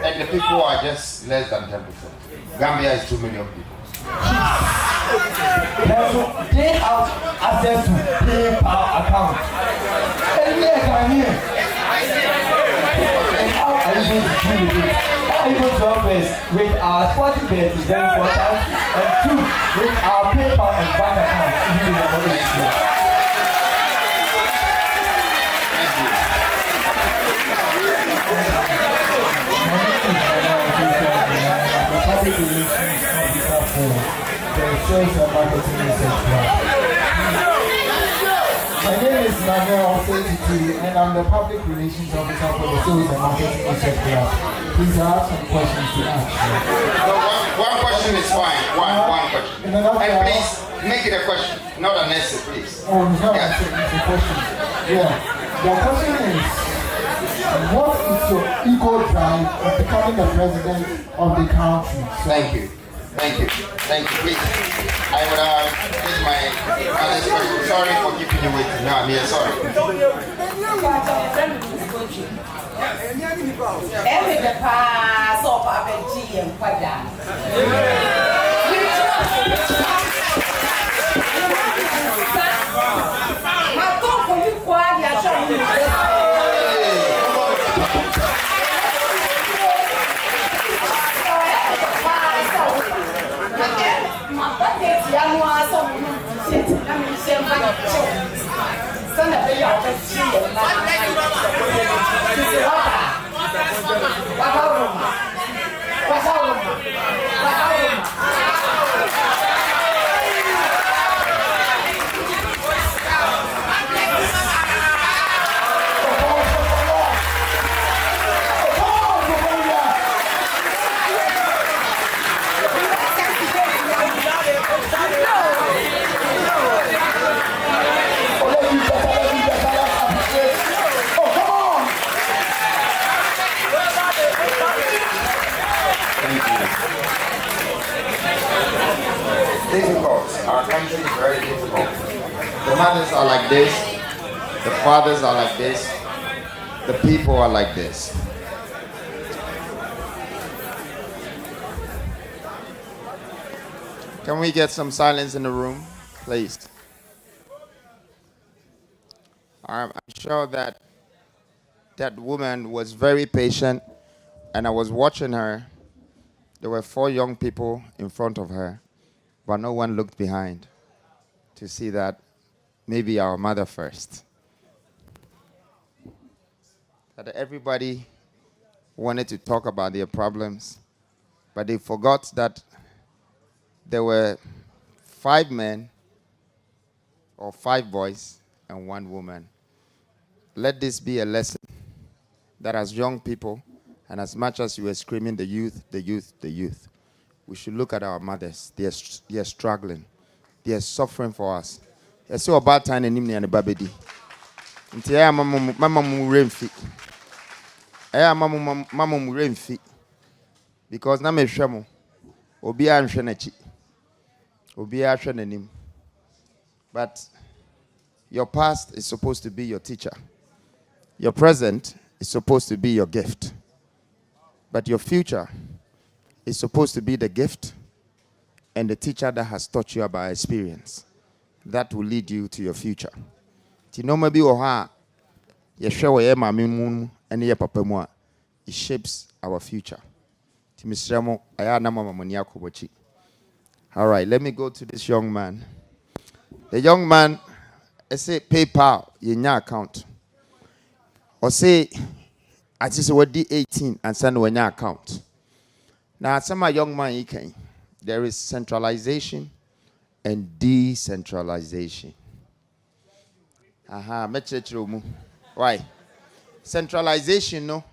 And the people are just less than 10%. Gambia is 2 million people. They have access to PayPal account. And we can hear. And how are you going to deal with it? How are you going to help us with our sporting bet is very important. And two, with our PayPal and bank account. Sales and marketing executive. My name is Manuel Osei, and I'm the public relations officer for the sales and marketing executive. Please have some questions to ask. So one question is fine. One question. And please make it a question, not an essay, please. Oh, no, it's a question. Yeah. The question is, what is your ego drive of becoming the president of the country? Thank you. Please. I would take my other question. Sorry for keeping you waiting. No, I'm here. Sorry. Every the pass of RNG and Pada. My God, for you, quiet, Difficult. Our country is very difficult. The mothers are like this. The fathers are like this. The people are like this. Can we get some silence in the room, please? I'm sure that that woman was very patient, and I was watching her. There were 4 young people in front of her, but no one looked behind to see that maybe our mother first. That everybody wanted to talk about their problems, but they forgot that there were 5 men or 5 boys and 1 woman. Let this be a lesson that as young people, and as much as you are screaming the youth, we should look at our mothers. They are struggling. They are suffering for us. It's so about time and nimni and the baby. Until mama mu remfi. Mama mu remfi. Because na me hwemo. Obi a nhwe n'achi. Obi a hwe n'anim. But your past is supposed to be your teacher. Your present is supposed to be your gift. But your future is supposed to be the gift and the teacher that has taught you about experience. That will lead you to your future. Ti no maybe oha ye hwe wo ye mame mu ene ye papa mu a it shapes our future. Ti misramo aya na mama mani akobochi. All right, let me go to this young man. The young man, I say PayPal, your account. Or say, I just what D18 and send when your account. Now, some young man, you can. There is centralization and decentralization. Aha, why? Centralization, no.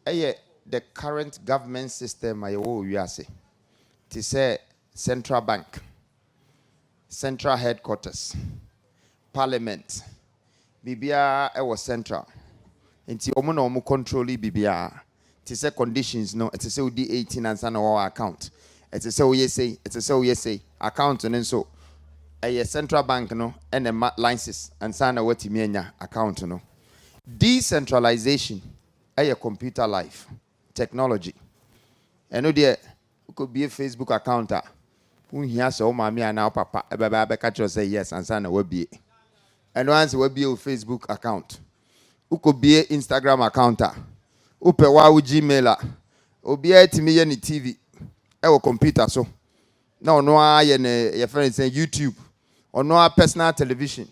The current government system, I say. To say central bank, central headquarters, parliament, bibia was central. Until omo control bibia. To say conditions, no. It's a say D18 and send our account. It's a say account and so a central bank no and the licenses and sign a what account no. Decentralization a computer life technology. And no there could be a Facebook account. Who hears so mommy and now papa ebe catch say yes and sign a web be. And once will be a Facebook account. Who could be an Instagram account. Who pe wa Gmailer. Obi a TV ni TV. Our computer so now no your friends say YouTube or no personal television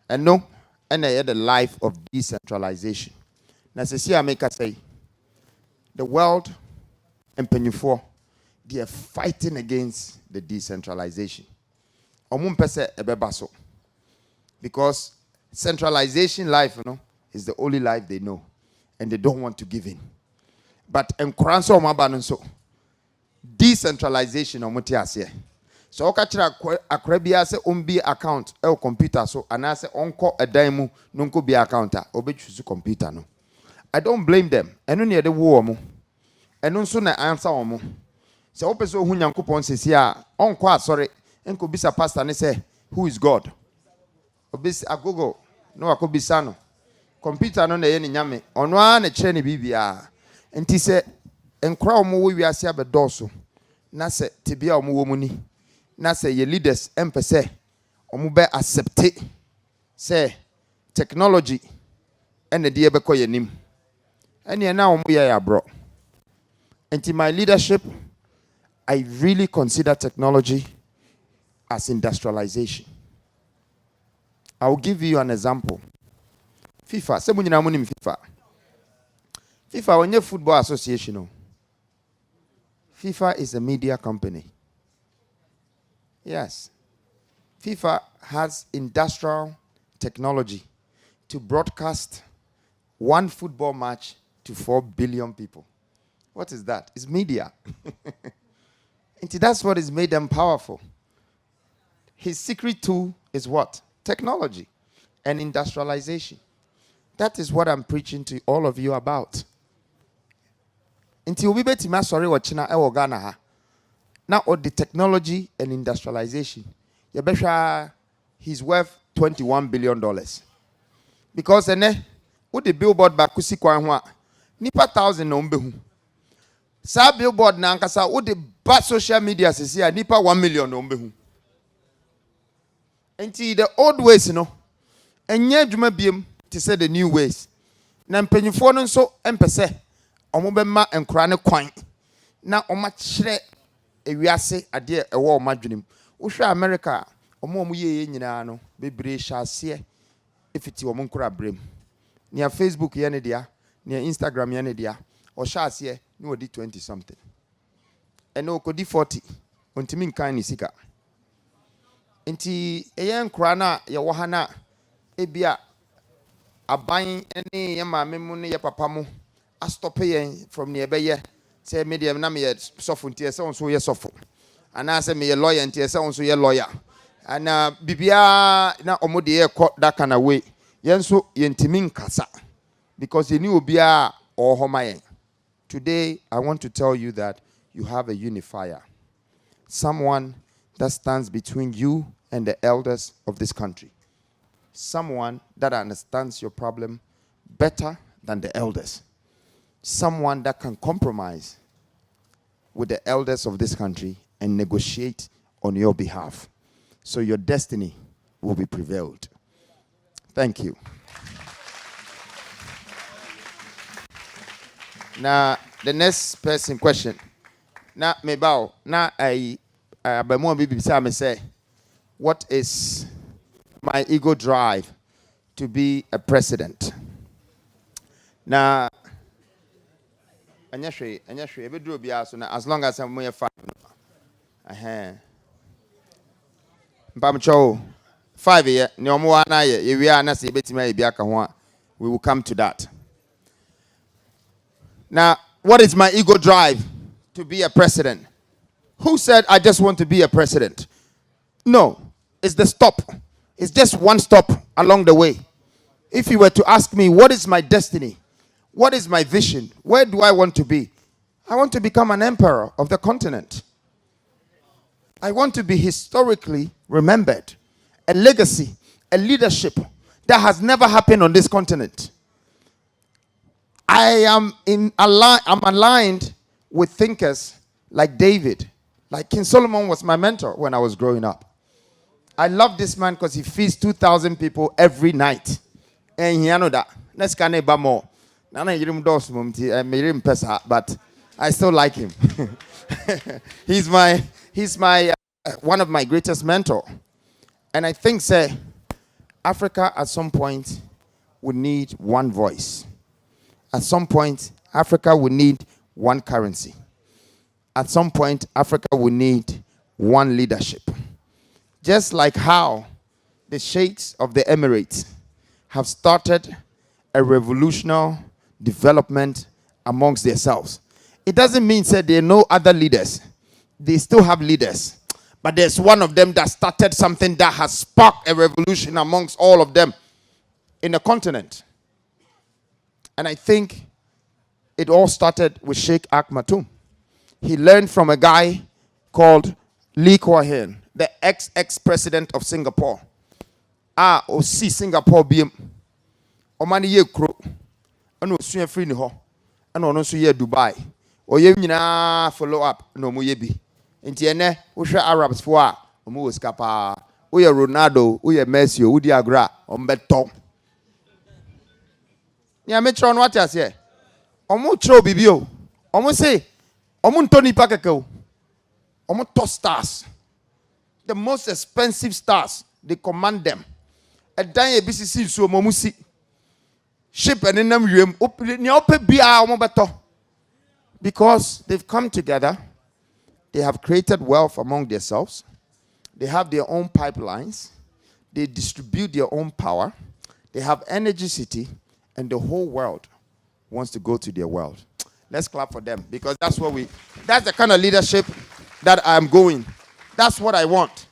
and no and I had the life of decentralization. Now see I make us say the world and Penny4 they are fighting against the decentralization. Because centralization life, is the only life they know and they don't want to give in. But so decentralization or mutias so okachira akrabia se umbi account e computer so anase onko edaimu nunko bi account a obechusu computer no. I don't blame them. Eno ne de wo omo. Eno nso na answer omo. Se opeso hu nyankopon sesi a onko asore enko bisa pastor ne say who is God? Obisi agogo no akobisa no. Computer no na ye ne nyame. Ono a na kire ne bibia. Enti se enkra omo wo wiase abedoso na se tibia omo wo mu ni na se ye leaders empese omo be accept say technology ene de be koye nim ene na omo ye ya bro. Enti my leadership I really consider technology as industrialization. I will give you an example. FIFA, se munyina mu nim FIFA. FIFA when football association. FIFA is a media company. Yes. FIFA has industrial technology to broadcast one football match to 4 billion people. What is that? It's media. And that's what has made them powerful. His secret tool is what? Technology and industrialization. That is what I'm preaching to all of you about. Until we bet him sorry what China e Ghana ha. Now all the technology and industrialization. You better he's worth $21 billion. Because what the billboard back kusi kwa hwa nipa 1,000 na umbehu. Sa billboard na ankasa what the bad social media sisi ya nipa 1 million na umbehu. Until the old ways enye adwuma biem to say the new ways. Na mpanyifo no nso empese omo be ma enkura ne kwan na oma kyere ewiase ade ewo oma dwenem wo hwe America omo ye nyina no bebre hyase efiti omo nkura brem nia Facebook ye ne dia nia Instagram ye ne dia o hyase ni odi 20 something eno kodi 40 ontimi nkan ni sika enti eye nkura na ye wo ha na ebia aban ene ye maame mu ne ye papa mu a stop yen from nearby ye say medium na me sofo ntie say onso ye sofo ana say me lawyer ntie say onso ye lawyer ana bibia na omode ye ko that kind of way yen so ye ntimi nkasa because ye ni obia o homa yen Today, I want to tell you that you have a unifier. Someone that stands between you and the elders of this country. Someone that understands your problem better than the elders. Someone that can compromise with the elders of this country and negotiate on your behalf. So your destiny will be prevailed. Thank you. Now, the next person question. Now, me bow. Now, I say, what is my ego drive to be a president? Now, as long as I'm more five. Mpamcho 5 year ne omo na ye we na se betima e bia ka ho a we will come to that. Now, what is my ego drive to be a president? Who said I just want to be a president? No, it's the stop. It's just one stop along the way. If you were to ask me, what is my destiny? What is my vision? Where do I want to be? I want to become an emperor of the continent. I want to be historically remembered. A legacy, a leadership that has never happened on this continent. I'm aligned with thinkers like David. Like King Solomon was my mentor when I was growing up. I love this man because he feeds 2,000 people every night. And he know that. Let's can more. But I still like him. He's my one of my greatest mentor. And I think, say, Africa at some point would need one voice. At some point, Africa would need one currency. At some point, Africa would need one leadership. Just like how the sheikhs of the Emirates have started a revolutionary development amongst themselves. It doesn't mean that there are no other leaders. They still have leaders. But there's one of them that started something that has sparked a revolution amongst all of them in the continent. And I think it all started with Sheikh Akmatum. He learned from a guy called Lee Kuan Yew, the ex-president of Singapore. See Singapore BM. Omani ye kro. Ano suya free ni ho. Ano no suya Dubai. O ye nyina follow up no mo ye bi. Nti ene wo hwe Arabs fo a omo wo skapa. Wo ye Ronaldo, wo ye Messi, wo di agra, ombeto. Nya me tro no what ase. Omo tro bibi o. Omo say omo ntoni pakeke o. Omo top stars. The most expensive stars, they command them. A dan BCC so omo si. Ship and in them because they've come together, they have created wealth among themselves, they have their own pipelines, they distribute their own power, they have energy city, and the whole world wants to go to their world. Let's clap for them because that's the kind of leadership that I'm going. That's what I want.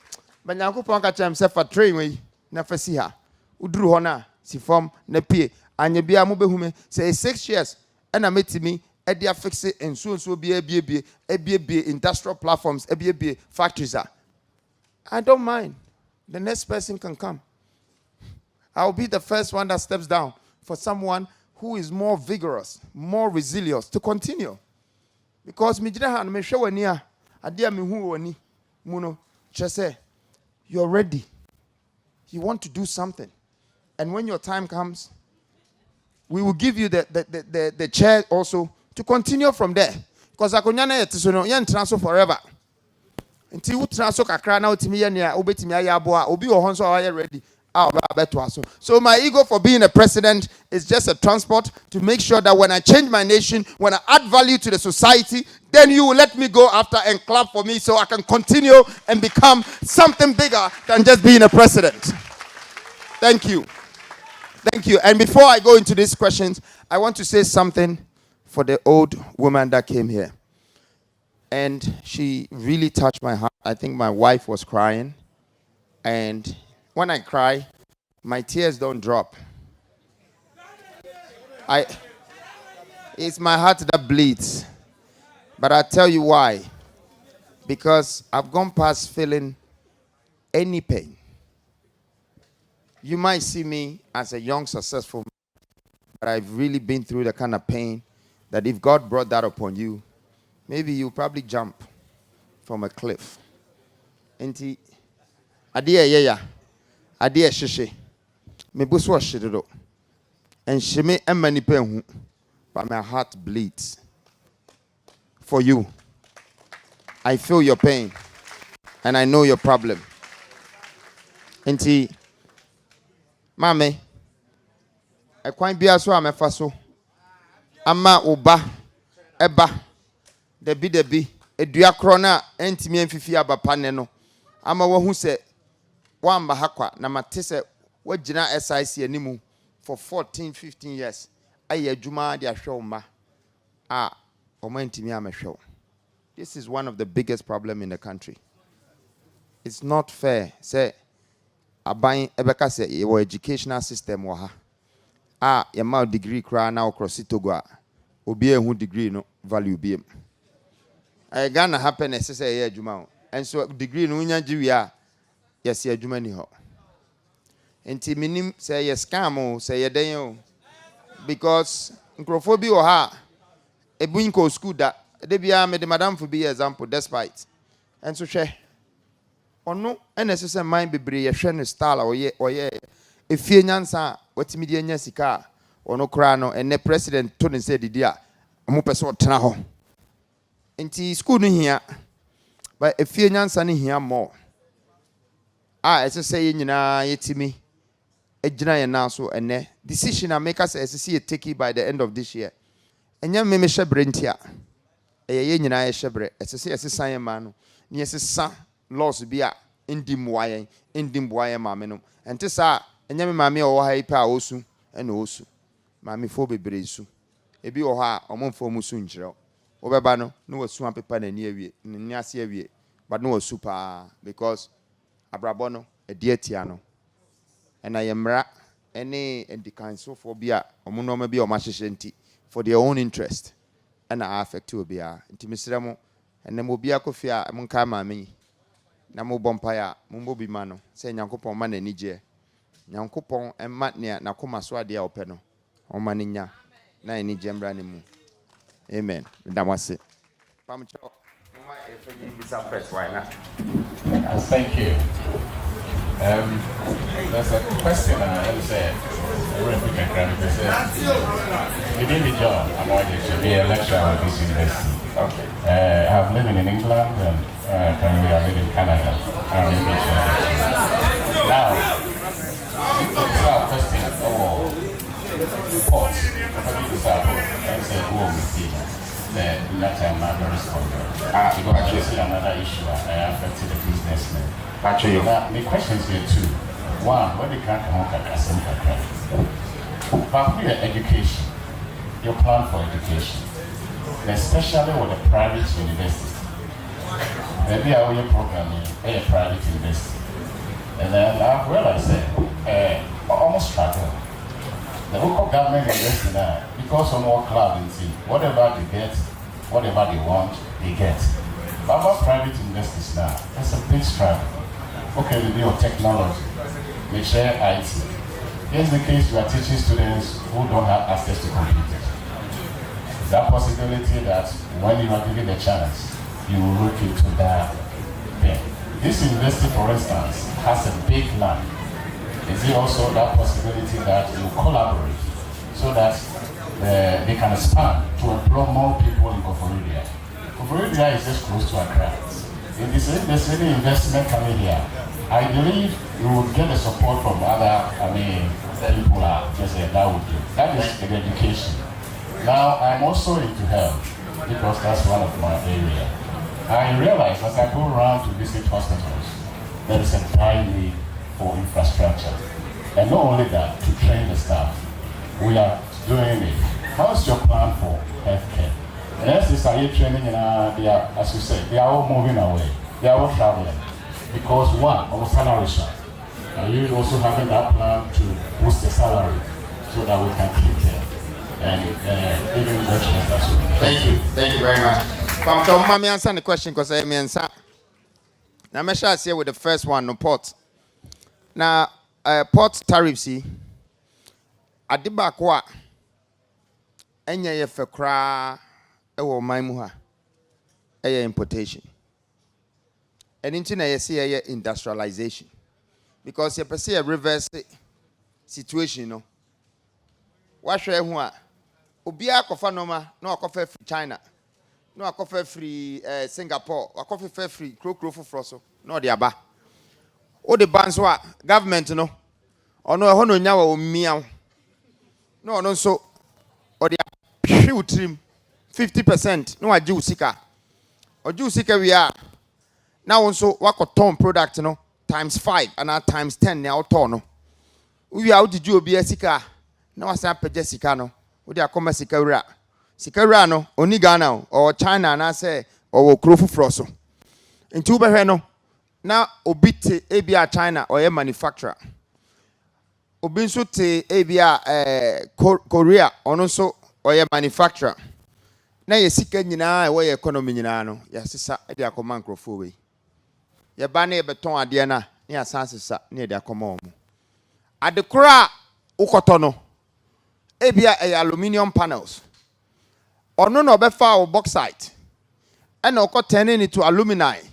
But now go himself a train we never see her. Udru hona si form ne pie. Anya bia mo behume say 6 years and I met me e dia fix it and so be industrial platforms be factories are. I don't mind. The next person can come. I'll be the first one that steps down for someone who is more vigorous, more resilient to continue. Because me jira han me hwe wani a ade a me hu wani mu no say you're ready. You want to do something. And when your time comes, we will give you the chair also to continue from there. Because akonyana yetisono yen transfer forever. Until you transfer kakra na otimi ye nia obetimi ayabo a obi wo hon so are ready. So my ego for being a president is just a transport to make sure that when I change my nation, when I add value to the society, then you will let me go after and clap for me so I can continue and become something bigger than just being a president. Thank you. Thank you. And before I go into these questions, I want to say something for the old woman that came here. And she really touched my heart. I think my wife was crying. And when I cry, my tears don't drop. It's my heart that bleeds. But I tell you why. Because I've gone past feeling any pain. You might see me as a young, successful man, but I've really been through the kind of pain that if God brought that upon you, maybe you'll probably jump from a cliff. Enti, adie sheshe, me busu sheddo, and sheme emani hu, but my heart bleeds for you. I feel your pain, and I know your problem. Enti, mame, ekwan bia so amefa so, ama oba, eba, debi, edua krona entimi amfifi abapa ne no, ama wahu se wamba hakwa na mate se wagina SIC animu for 14-15 years. Aye adwuma de ahwe oma. Oma entimi amehwe. This is one of the biggest problem in the country. It's not fair. Say aban ebeka say your educational system wa ha. Your ma degree kra na across Togo. Obi ehun degree no value bi em. Ghana happiness say ye adwuma. And so degree no nya giwi yes ye adwuma ni ho. Enti minim say ye scam o say ye den o. Because nkrofo o ha ebun ko school da de bia me de madam for be example despite. And so hwe ono NSS mind bebre ye hwe no style oye efie nyansa watimi de nya sika ono kra no ene president to ne say didi a mo pese otena ho. Enti school no hia but efie nyansa no hia more. Ese say nyina yetimi ejina ye na so ene decision a make us ese see take it by the end of this year. Enya me hyebre ntia ye nyina ye hyebre ese say ese san ma no ne ese sa loss bi a ndimboayen maame no ente sa enya me maame o ha ipa osu ena osu maame fo bebre su ebi o ha omomfo musu nkyerɛ obeba no no wasu apepa na ni awie ni ase awie but no wasu pa because abrabo no edi atia no ena yemra ene endikanso fo bi a omono ma bi o ma hyehye nti for their own interest ena affect obi a nti misrɛ mo ene mo bi akofia mo nka maame na mo bompa ya mo mbobi ma no sɛ nyankopɔn ma na nigye nyankopɔn emma ne na koma so ade a opɛ no ɔma ne nya na nigye mbra ne mu. Amen. Damase. Thank you. There's a question I said, within the job, I'm going to be a lecturer at this university. Okay. I'm living in England and currently I live in Canada. Now, it's our question ports. And say, who will see that time I'm very strong. Because I see another issue affecting the businessmen. Actually, now, the questions here too. One, when they can't come back as a credit. But with education, your plan for education, especially with the private university. Maybe I will your program in a private university. And then I've realized that almost struggle. The local government invests in that because of more cloud and see whatever they get, whatever they want, they get. But about private investors now, that's a big struggle. Okay, we do technology, we share IT. Here's the case you are teaching students who don't have access to computers. That possibility that when you are given the chance, you will look into that thing. This university, for instance, has a big land. Is it also that possibility that you collaborate so that they can expand to employ more people in Koforidua? Koforidua is just close to Accra. If there's any investment coming here, I believe you will get the support from other, people are just that would do. That is the education. Now, I'm also into health because that's one of my areas. I realize as I go around to visit hospitals, there is a high need for infrastructure. And not only that, to train the staff. We are doing it. How's your plan for healthcare? And as this are training, they are, as you said, they are all moving away. They are all traveling. Because one, our salary shot. Are you also having that plan to boost the salary so that we can keep them? and giving questions as well. Thank you very much. Come, mommy, answer the question because I mean, answer. Now, I'm sure I say with the first one, no port. Now, port tariffs, see, at the back, what? Enya ye fekra ewo maimu ha eye importation and into na ye see industrialization because you perceive a reverse situation no wa hwe hu a obi akofa noma na akofa free China na akofa free Singapore akofa free krokro foforo so na ode aba o de ban so a government no ono ho no nya wa omia no ono so ode trim 50% no ajiu sika ojiu sika we are now also wakoton product no times 5 and times 10 na auto no we are out obi sika na wasa pege sika no we dey akoma sika wura no oni Ghana or China na say or krofu froso nti wo behwe no na obi te ebia China or manufacturer obi nso te ebia Korea ono so or manufacturer na ye sika nyina e wo ye economy nyina no ya sisa e de akoma nkrofo we ye ba na ye beton ade na ya san sisa na ye de akoma omo adekora ukoto no ebia aluminium panels ono no be fa o bauxite and o turn it into alumini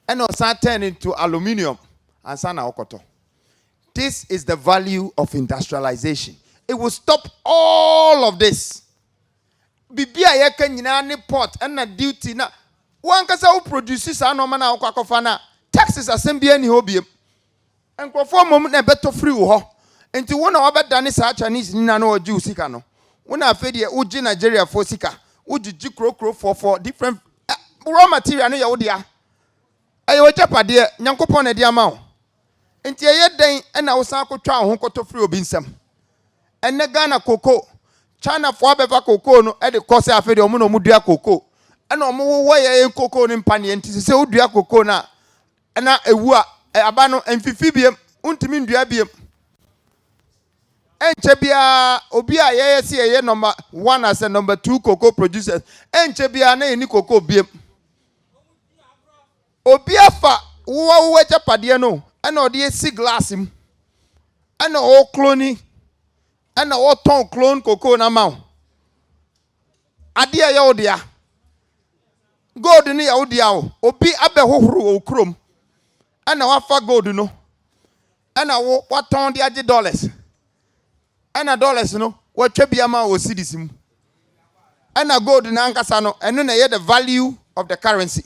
and o san turn into aluminium and san na ukoto. This is the value of industrialization. It will stop all of this. Bibia ye ka nyina ne port and na duty na wan kasa wo produce sa no ma na akwakofa na taxes asem bia ni hobiem enkrofo mom na beto free wo ho enti wo na obedane sa Chinese nyina na oji usika no wo na afedie uji Nigeria for sika uji krokro for different raw material no ye wo dia ayo chapade nyankopon na dia ma wo enti ye den na wo san akotwa ho koto free obi nsam enne Ghana cocoa China for abeva cocoa no e de kose afede omo no mudua cocoa e na omo wo ye cocoa ni mpane enti se udua cocoa na ewu a aba no emfifi biem untimi ndua biem enche bia obi a ye se ye number 1 as a number 2 cocoa producers enche bia na eni cocoa biem obi afa wo chapade no e na ode esi glass im e na o clone and what ton clone cocoa na mau adia ya odia gold ni ya odia o obi abe hohoro o krom and wafa gold no and what ton dia $, and dollars no what twabia ma o cedis mu and gold na ankasa no eno na ye the value of the currency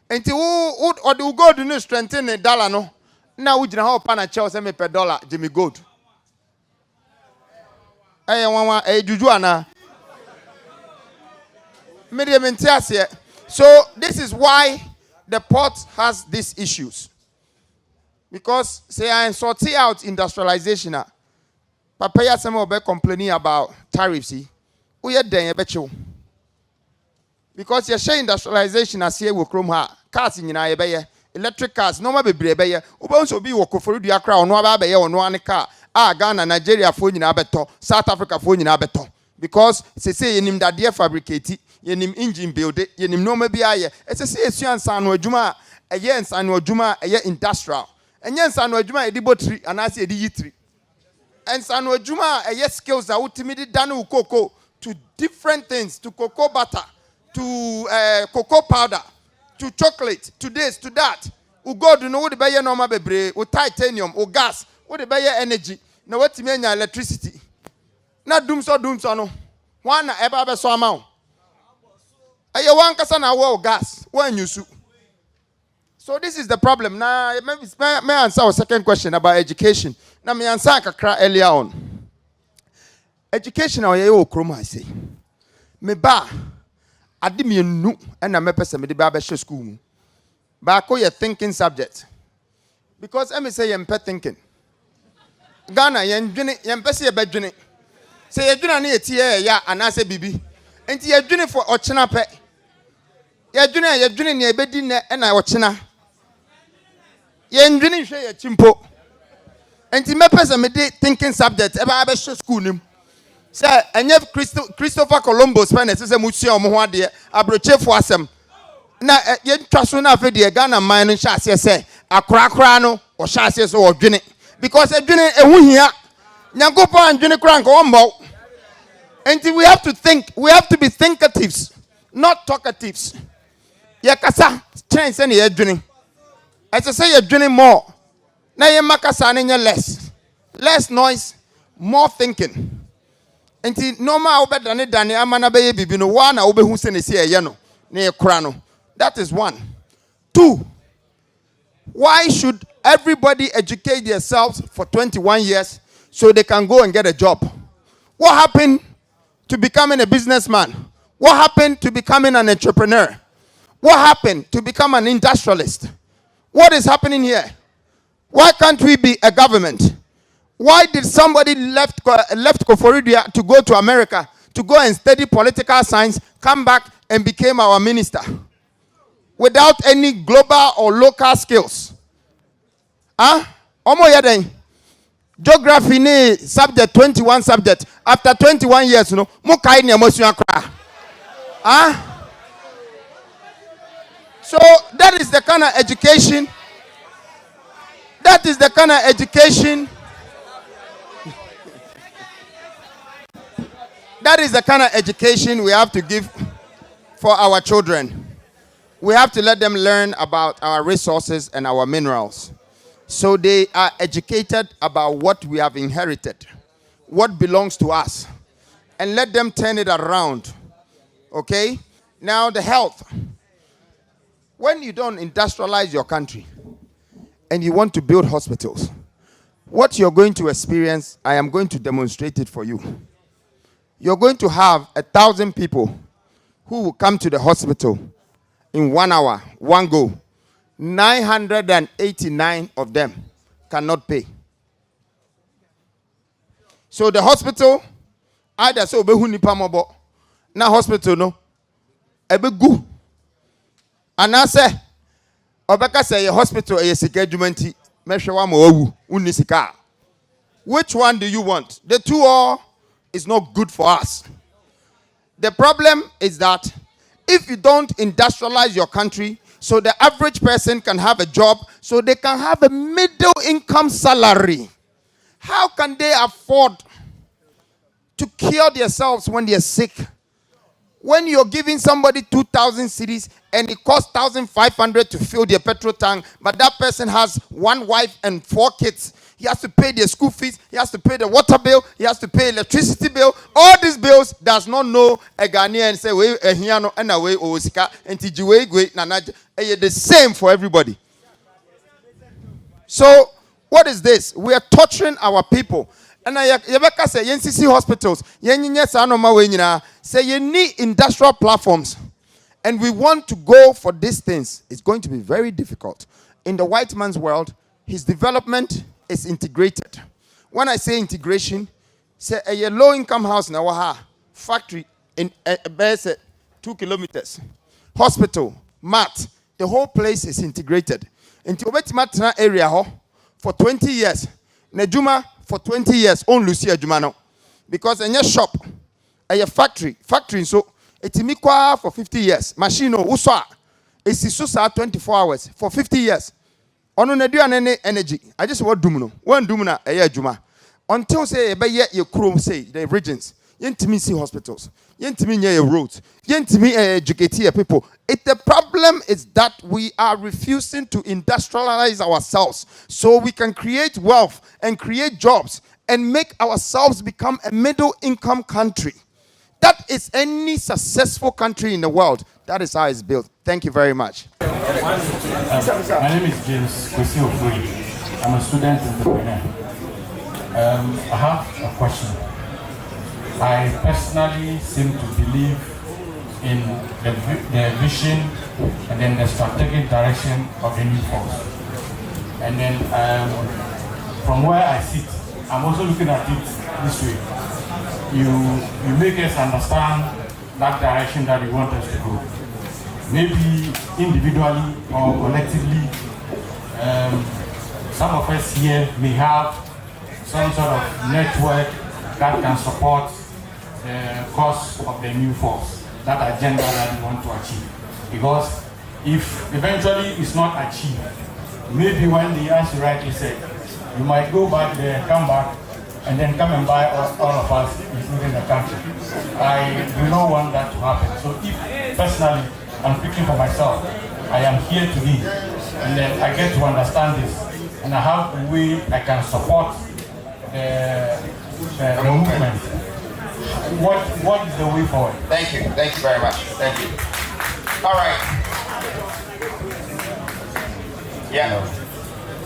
enti wo or the gold no strengthen the dollar no na wo gina ha pa na che o se me per dollar jimmy gold. Juju ana. So this is why the port has these issues. Because say I sort out industrialization. Papa some of complaining about tariffs. We are then because you share industrialization as here with chrome ha cars in electric cars no be brebe so be work for the akra no aba be no an car Ghana Nigeria for nyina beto South Africa for nyina beto because say yenim da dey fabricate yenim engine build yenim no ma bi aye say esuan san no adwuma eye nsan no adwuma eye industrial enye nsan no adwuma edi botri anase edi yitri nsan no adwuma eye skills that ultimately di dan cocoa to different things to cocoa butter to cocoa powder to chocolate, to this, to that. U gold no wo de be no ma bebre, u titanium, u gas, wo de be energy. Na what me nya electricity. Na dum so no. One na eba be so ama. Aye wan kasa na wo gas, wan yusu. So this is the problem. Now may answer our second question about education. Now me answer kakra earlier on. Education or ye okrom I say. Me ba ade me nu na me pese me de ba be school mu ba ko ye thinking subject because me say ye mpe thinking Ghana ye ndwene ye pese ye badwene say ye dwena na ye tie ya anase bibi enti ye dwene for ochena pe ye dwene ne ebedi ne na ochena ye ndwene hwe ye chimpo enti me pese me de thinking subject e ba be school nim Say, and you Christopher Columbus, when it says a museum, abroche for asem. Na yen twaso na afi de Ghana man no hyase se akrakra no o hyase so odwene because adwene ehu hia nyankopon andwene kra nka wombo. And we have to think, we have to be thinkatives, not talkatives. Ye kasa chance na ye dwene. I say ye dwene more. Na ye makasa na less noise, more thinking. And normal obedane dane amana be ye bibi no wa na obehu se ne se ye no na ye kra no. That is one. Two, why should everybody educate themselves for 21 years so they can go and get a job? What happened to becoming a businessman? What happened to becoming an entrepreneur? What happened to become an industrialist? What is happening here? Why can't we be a government? Why did somebody left Koforidua to go to America to go and study political science, come back and became our minister? Without any global or local skills. Omo yeden. Geography ni subject 21 subject. After 21 years, mo kai ni emotion kra. So that is the kind of education. That is the kind of education. That is the kind of education we have to give for our children. We have to let them learn about our resources and our minerals. So they are educated about what we have inherited, what belongs to us, and let them turn it around. Okay? Now the health. When you don't industrialize your country and you want to build hospitals, what you're going to experience, I am going to demonstrate it for you. You're going to have 1,000 people who will come to the hospital in 1 hour, one go. 989 of them cannot pay. So the hospital, either so be nipa mobo, na hospital no, ebe gu. And I say, obeka say your hospital e sika adwumanti, mehwe wa ma wawu, unni sika. Which one do you want? The two all is not good for us. The problem is that if you don't industrialize your country so the average person can have a job, so they can have a middle income salary, how can they afford to cure themselves when they're sick? When you're giving somebody 2,000 cedis and it costs 1,500 to fill their petrol tank, but that person has one wife and 4 kids, he has to pay their school fees, he has to pay the water bill, he has to pay electricity bill. All these bills does not know a Ghanaian say we ehiano and away osika and tijiwe gwe nanaja. The same for everybody. So what is this? We are torturing our people. And Yabeka say NCC hospitals, say you need industrial platforms. And we want to go for these things. It's going to be very difficult. In the white man's world, his development is integrated. When I say integration, say a low income house in our factory in 2 kilometers, hospital, mat, the whole place is integrated. Into Obetimatra area for 20 years. Nejuma for 20 years on Lucia Jumano. Because in your shop, a factory so it's imikwa for 50 years. Machine uswa. It's susa 24 hours for 50 years. Ono na do any energy. I just want dumuno. One dumuna a year juma. Until say be ye your chrome say the regions. Yentimi see hospitals. Yentimi near roads. Yentimi educate people. The problem is that we are refusing to industrialize ourselves so we can create wealth and create jobs and make ourselves become a middle income country. That is any successful country in the world. That is how it's built. Thank you very much. My name is James Kwesi Ofuri. I'm a student entrepreneur. I have a question. I personally seem to believe in the vision and then the strategic direction of the new force. And then from where I sit, I'm also looking at it this way. You make us understand that direction that you want us to go. Maybe individually or collectively, some of us here may have some sort of network that can support the cause of the new force, that agenda that we want to achieve. Because if eventually it's not achieved, maybe one day, as you rightly said, you might go back there, come back, and then come and buy all of us, including the country. I do not want that to happen. So if personally, I'm speaking for myself, I am here to lead, and then I get to understand this, and I have a way I can support the movement. What is the way forward? Thank you very much. Thank you. All right. Yeah.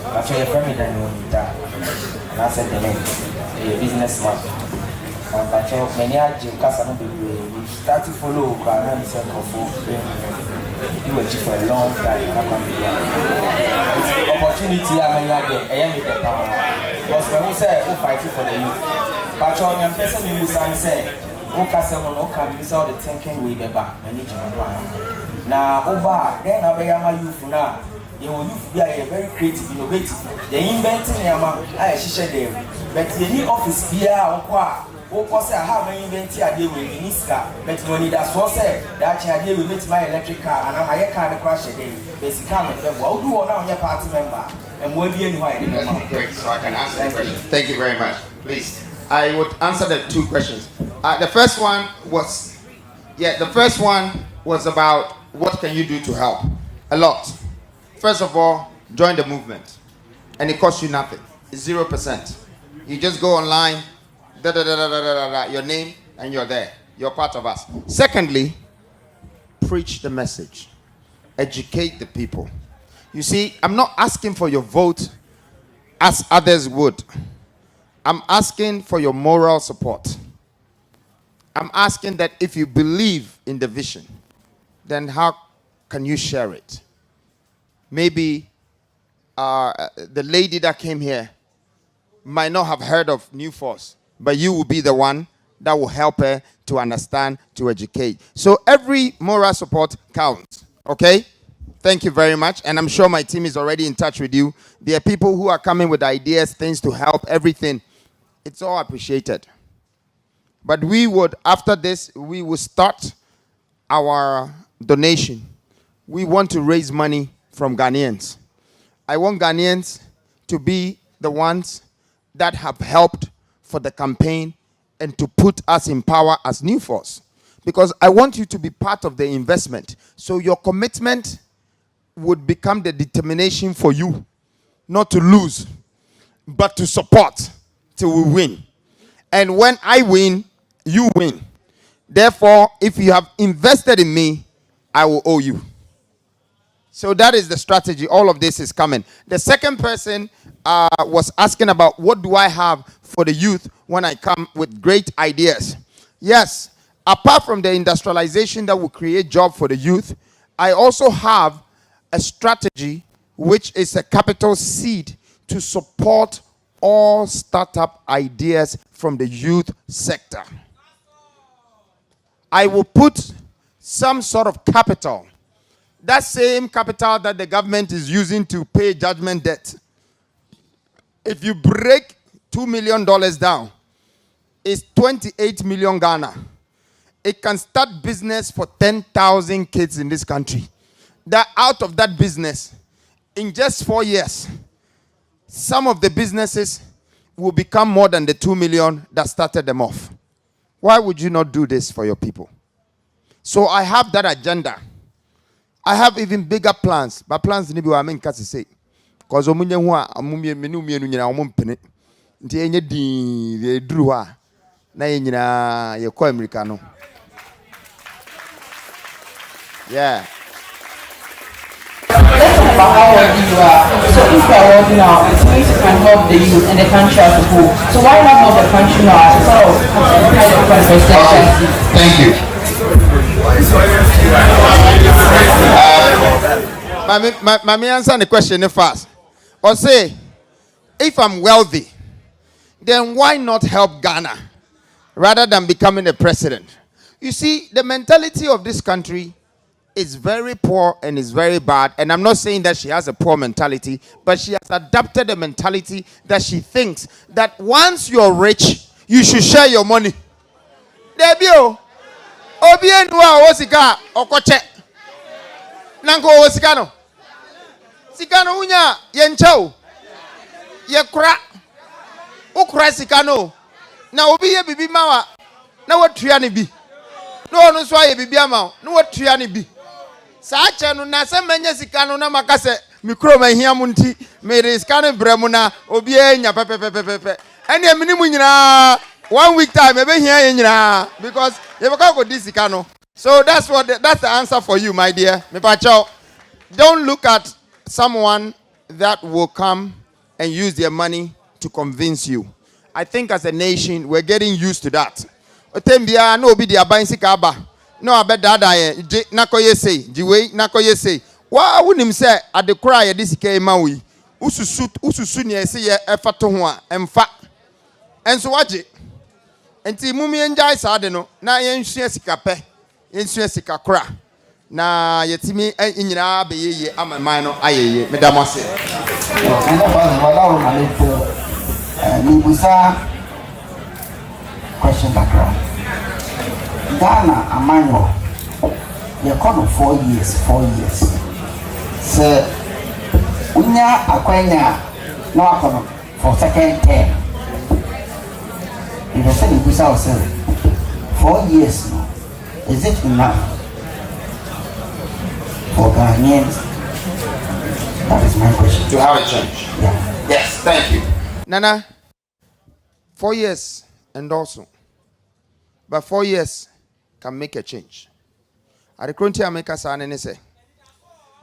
Actually, a friend that and I said the name, a businessman. But many are Jim we started to follow Ghana said you were for a long time. Opportunity I may have I am with the power. Because when we say who fighting for the youth, but on your person you say, who can use all the thinking we get back and each of now, over then I am a youth now. You will be a very creative, innovative. They inventing I share them. But the new office here, or say I have an invented idea with Iniska, but when it has was said that idea will meet my electric car and I'm a car crash again. Basically, what do you want your party member and what do you know? Great, so I can answer the question. Thank you very much. Please, I would answer the two questions. The first one was about what can you do to help? A lot. First of all, join the movement, and it costs you nothing. It's 0%. You just go online, your name, and you're there. You're part of us. Secondly, preach the message. Educate the people. You see, I'm not asking for your vote as others would. I'm asking for your moral support. I'm asking that if you believe in the vision, then how can you share it? Maybe the lady that came here might not have heard of New Force, but you will be the one that will help her to understand, to educate. So every moral support counts, okay? Thank you very much, and I'm sure my team is already in touch with you. There are people who are coming with ideas, things to help, everything. It's all appreciated. But we would, after this, we will start our donation. We want to raise money from Ghanaians. I want Ghanaians to be the ones that have helped for the campaign and to put us in power as New Force. Because I want you to be part of the investment. So your commitment would become the determination for you not to lose, but to support till we win. And when I win, you win. Therefore, if you have invested in me, I will owe you. So that is the strategy. All of this is coming. The second person was asking about what do I have for the youth when I come with great ideas. Yes, apart from the industrialization that will create job for the youth, I also have a strategy which is a capital seed to support all startup ideas from the youth sector. I will put some sort of capital, that same capital that the government is using to pay judgment debt. If you break $2 million down, it's 28 million Ghana. It can start business for 10,000 kids in this country. That out of that business, in just 4 years, some of the businesses will become more than the 2 million that started them off. Why would you not do this for your people? So I have that agenda. I have even bigger plans, but plans need to be amen kasi say. Cause omunye huwa amumye menu nyina omumpene. Nti enye di duru ha na nyina ye ko America no. Yeah. Let's talk about how worthy you are. So if you are worthy now, it means you can help the youth and the country as a whole. So why not help the country now? Sort of kind of presentation. Thank you. My answer the question first. Or say, if I'm wealthy, then why not help Ghana rather than becoming a president? You see, the mentality of this country is very poor and is very bad. And I'm not saying that she has a poor mentality, but she has adapted a mentality that she thinks that once you're rich, you should share your money. Debio. Obien wa sika okoche. Nanko wo sika no. Sika no unya ye nchao. Ye kura. Ukura sika no. Na obi ye bibi mawa. Na watua ne bi. No no so ye bibi ama. Na watua ne bi. Sa ache no na se manya sika no na makase mikro ma hia mu nti me sika no bremu na obi enya pepepepepe. Ene emini nyina 1 week time ebe hia ye nyina because you go this sika no. So that's the answer for you, my dear. Me pacho. Don't look at someone that will come and use their money to convince you. I think as a nation we're getting used to that. Otembia no obi dia ban sika aba. No abedada ye nakoye say, jiwe nakoye say. Wa wunim say adekora ye disika ema wi. Ususu ne ese ye efato ho a emfa. Enso waje. Enti mumi enjai sa de no na ye nsua sika pe. Ye nsua sika kora. Na yetimi nyina be ye amaman no ayeye medamase. Enda ba wala o maleto. Ni busa question background. Ghana amanyo ye kono 4 years. Se unya akwanya na wakono for second term. You say ni busa o say 4 years no. Is it enough for Ghanaians? That is my question. To have a change. Yeah. Yes, thank you. Nana, 4 years and also. But 4 years can make a change. At the current time, make us an say.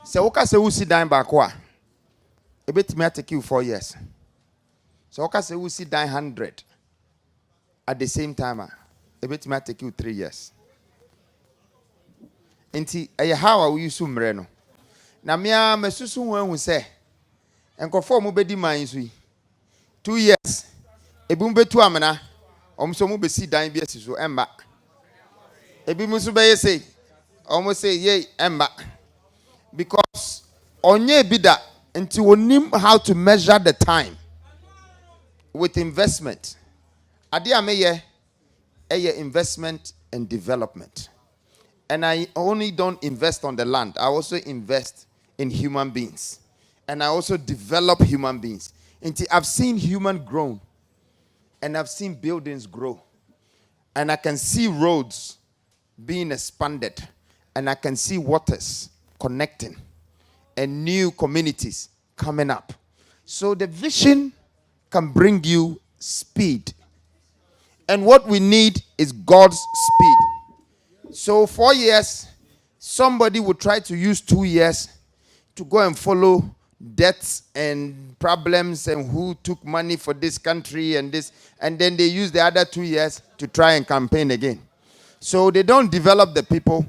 So, okay, say we see down back wa. A bit may take you 4 years. So, okay, say we see down 100 at the same time. A bit may take you 3 years. Inti, how are we use no? Na mea mesusu wen say. Enkofo mo bedi man sui. 2 years. Ebum betu amena. Omso mo besi dan bi asiso emba. Ebi musu be say. Omo say ye emba. Because onye bida until we know how to measure the time with investment. Ade ameye investment and development. And I only don't invest on the land. I also invest in human beings. And I also develop human beings. Until I've seen human grow. And I've seen buildings grow. And I can see roads being expanded. And I can see waters connecting. And new communities coming up. So the vision can bring you speed. And what we need is God's speed. So 4 years, somebody would try to use 2 years to go and follow debts and problems and who took money for this country and this, and then they use the other 2 years to try and campaign again. So they don't develop the people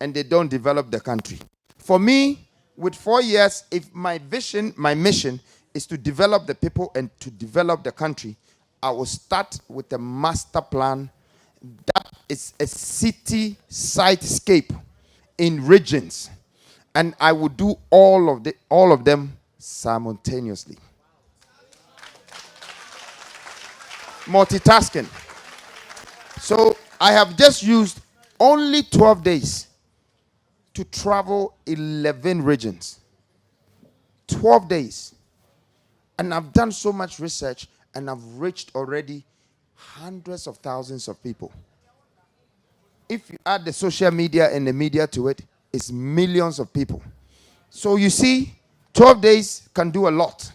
and they don't develop the country. For me, with 4 years, if my vision, my mission is to develop the people and to develop the country, I will start with a master plan that is a city sitescape in regions, and I will do all of them simultaneously. Multitasking. So I have just used only 12 days to travel 11 regions. 12 days. And I've done so much research and I've reached already hundreds of thousands of people. If you add the social media and the media to it, it's millions of people. So you see, 12 days can do a lot.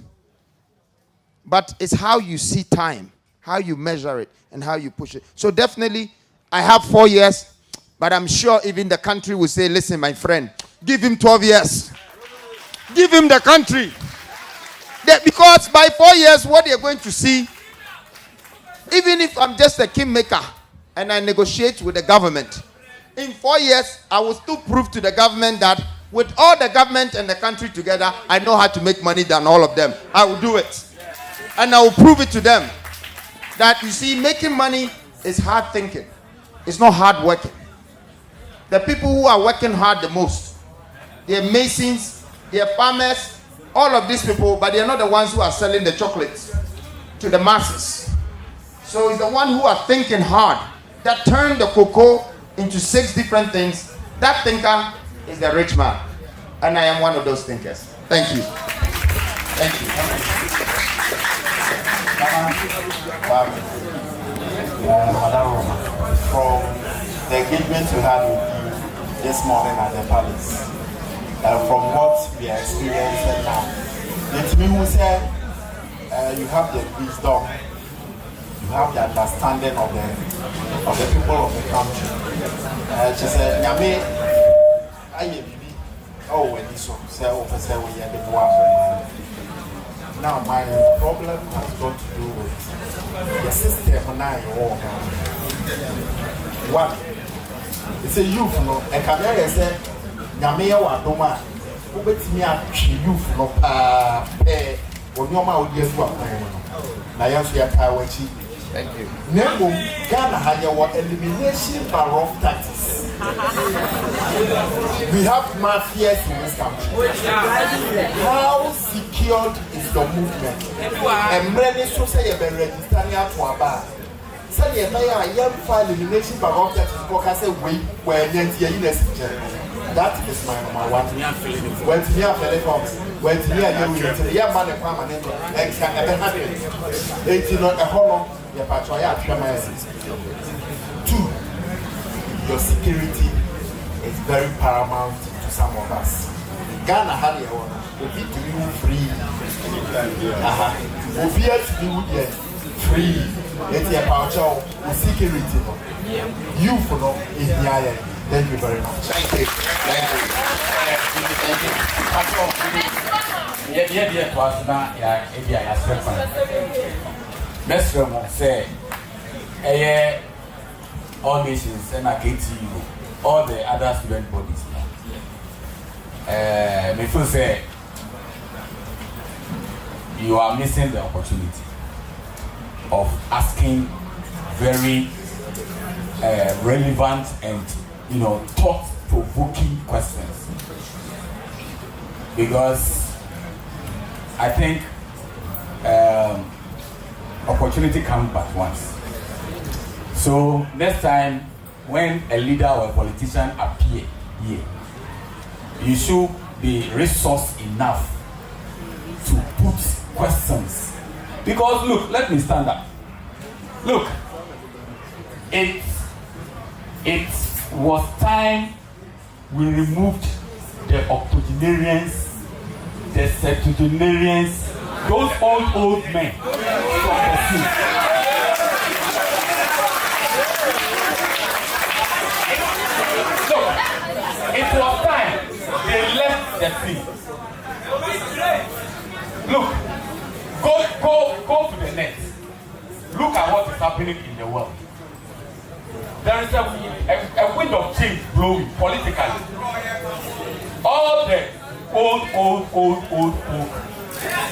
But it's how you see time, how you measure it, and how you push it. So definitely, I have 4 years, but I'm sure even the country will say, listen, my friend, give him 12 years. Give him the country. Because by 4 years, what you're going to see, even if I'm just a kingmaker and I negotiate with the government, in 4 years, I will still prove to the government that with all the government and the country together, I know how to make money than all of them. I will do it. And I will prove it to them that, you see, making money is hard thinking. It's not hard working. The people who are working hard the most, they're masons, they're farmers, all of these people, but they're not the ones who are selling the chocolates to the masses. So it's the one who are thinking hard that turned the cocoa into 6 different things, that thinker is the rich man. And I am one of those thinkers. Thank you. Thank you. From the engagement we had with you this morning at the palace, from what we are experiencing now, let me who said you have the wisdom, you have the understanding of the people of the country. She said, "Nyame, I oh, when this one say, oh, say we are the boy." Now my problem has got to do with the system now in war. One, it's a youth, no, and Kamere said, "Nyame wa doma, who bet me a youth, no, when your mouth gets what I am. Now, yes, we are tired. Thank you. Nembo, Ghana had your elimination by rough taxes. We have mafias in this country. How secured is the movement? And many so say you've been registering out to a bar. Say you may a young file elimination by rough taxes because I say we were that is my number one. When to hear telecoms, when to hear you, hear money permanent, and can never happen. It's not a whole your patriarch. 2, your security is very paramount to some of us. Ghana had your own. We need to be free. We need to be free. It's a patriarch security. You for no is the iron. Thank you very much. Thank you. Thank you. All nations and KTU, all the other student bodies. Me feel say you are missing the opportunity of asking very relevant and thought-provoking questions, because I think opportunity comes but once. So next time when a leader or a politician appear here, you should be resource enough to put questions. Because look, let me stand up. Look, it was time we removed the octogenarians, the septuagenarians, those old men from the scene. Look, it was time they left the scene. Look, go to the net. Look at what is happening in the world. There is a wind of change blowing politically. All the old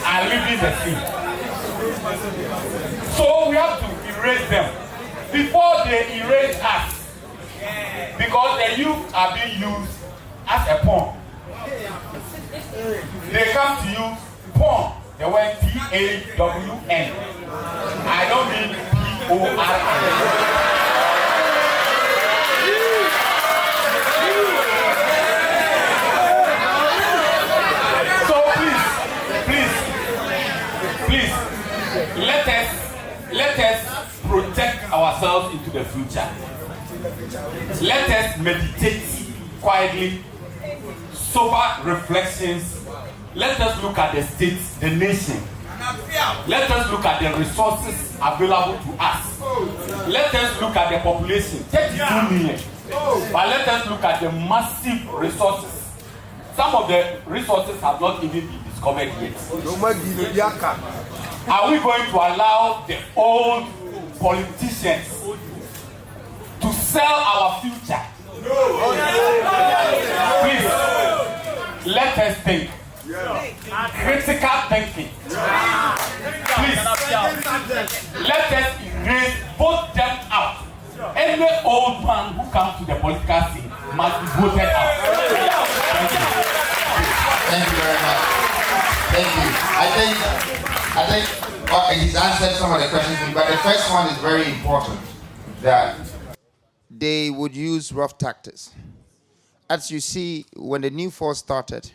are leaving the scene. So we have to erase them before they erase us. Because the youth are being used as a pawn. They come to use pawn, the word P-A-W-N. I don't mean P-O-R-N. So please, let us protect ourselves into the future. Let us meditate quietly, sober reflections. Let us look at the state, the nation. Let us look at the resources available to us. Let us look at the population, 32 million. But let us look at the massive resources. Some of the resources have not even been discovered yet. Are we going to allow the old politicians to sell our future? Please, let us think. Critical thinking. Please, let us erase both them out. Any old man who comes to the political scene must be voted out. Thank you very much. Thank you. I think he's answered some of the questions, but the first one is very important. That they would use rough tactics. As you see, when the new force started,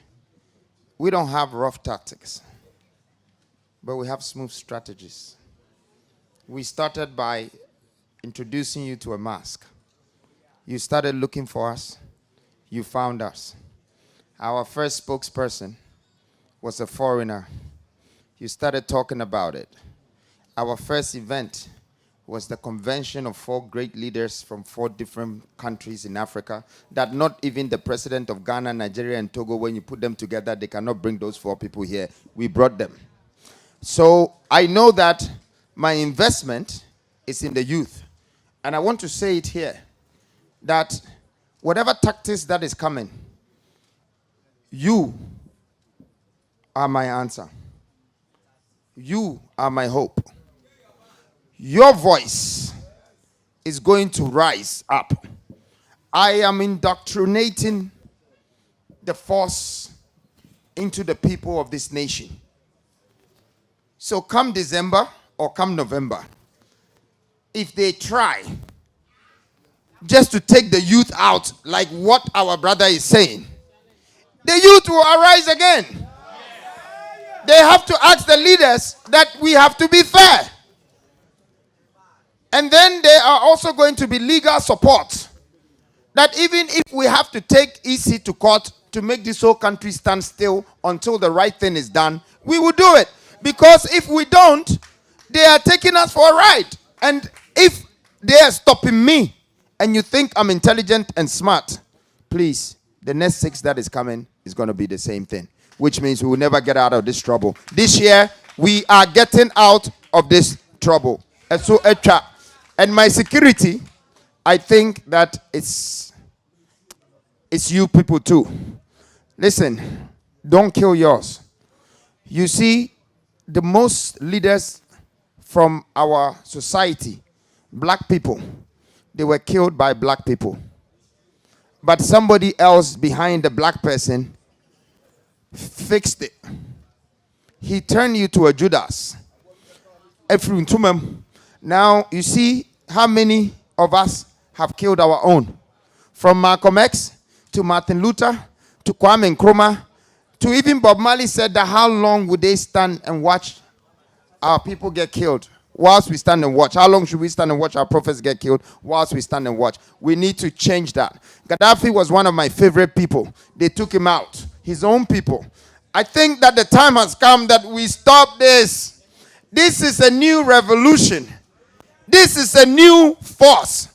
we don't have rough tactics, but we have smooth strategies. We started by introducing you to a mask. You started looking for us. You found us. Our first spokesperson was a foreigner. You started talking about it. Our first event was the convention of 4 great leaders from 4 different countries in Africa that not even the president of Ghana, Nigeria, and Togo, when you put them together, they cannot bring those 4 people here. We brought them. So I know that my investment is in the youth. And I want to say it here, that whatever tactics that is coming, you are my answer. You are my hope. Your voice is going to rise up. I am indoctrinating the force into the people of this nation. So come December or come November, if they try just to take the youth out like what our brother is saying, the youth will arise again. They have to ask the leaders that we have to be fair. And then there are also going to be legal support. That even if we have to take EC to court to make this whole country stand still until the right thing is done, we will do it. Because if we don't, they are taking us for a ride. And if they are stopping me, and you think I'm intelligent and smart, please, the next 6 that is coming is going to be the same thing. Which means we will never get out of this trouble. This year, we are getting out of this trouble. And so, and my security, I think that it's you people too. Listen, don't kill yours. You see, the most leaders from our society, black people, they were killed by black people. But somebody else behind the black person fixed it. He turned you to a Judas. Now, you see how many of us have killed our own. From Malcolm X to Martin Luther to Kwame Nkrumah to even Bob Marley said that how long would they stand and watch our people get killed whilst we stand and watch? How long should we stand and watch our prophets get killed whilst we stand and watch? We need to change that. Gaddafi was one of my favorite people. They took him out. His own people. I think that the time has come that we stop this. This is a new revolution. This is a new force.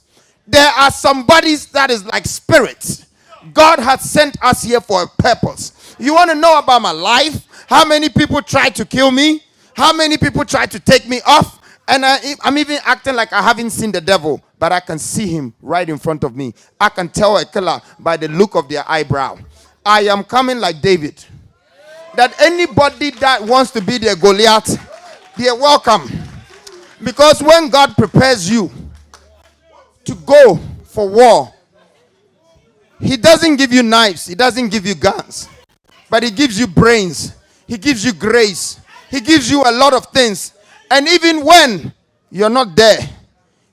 There are some bodies that is like spirits. God has sent us here for a purpose. You want to know about my life? How many people tried to kill me? How many people tried to take me off? And I'm even acting like I haven't seen the devil, but I can see him right in front of me. I can tell a killer by the look of their eyebrow. I am coming like David. That anybody that wants to be their Goliath, they're welcome. Because when God prepares you to go for war, he doesn't give you knives, he doesn't give you guns, but he gives you brains, he gives you grace, he gives you a lot of things. And even when you're not there,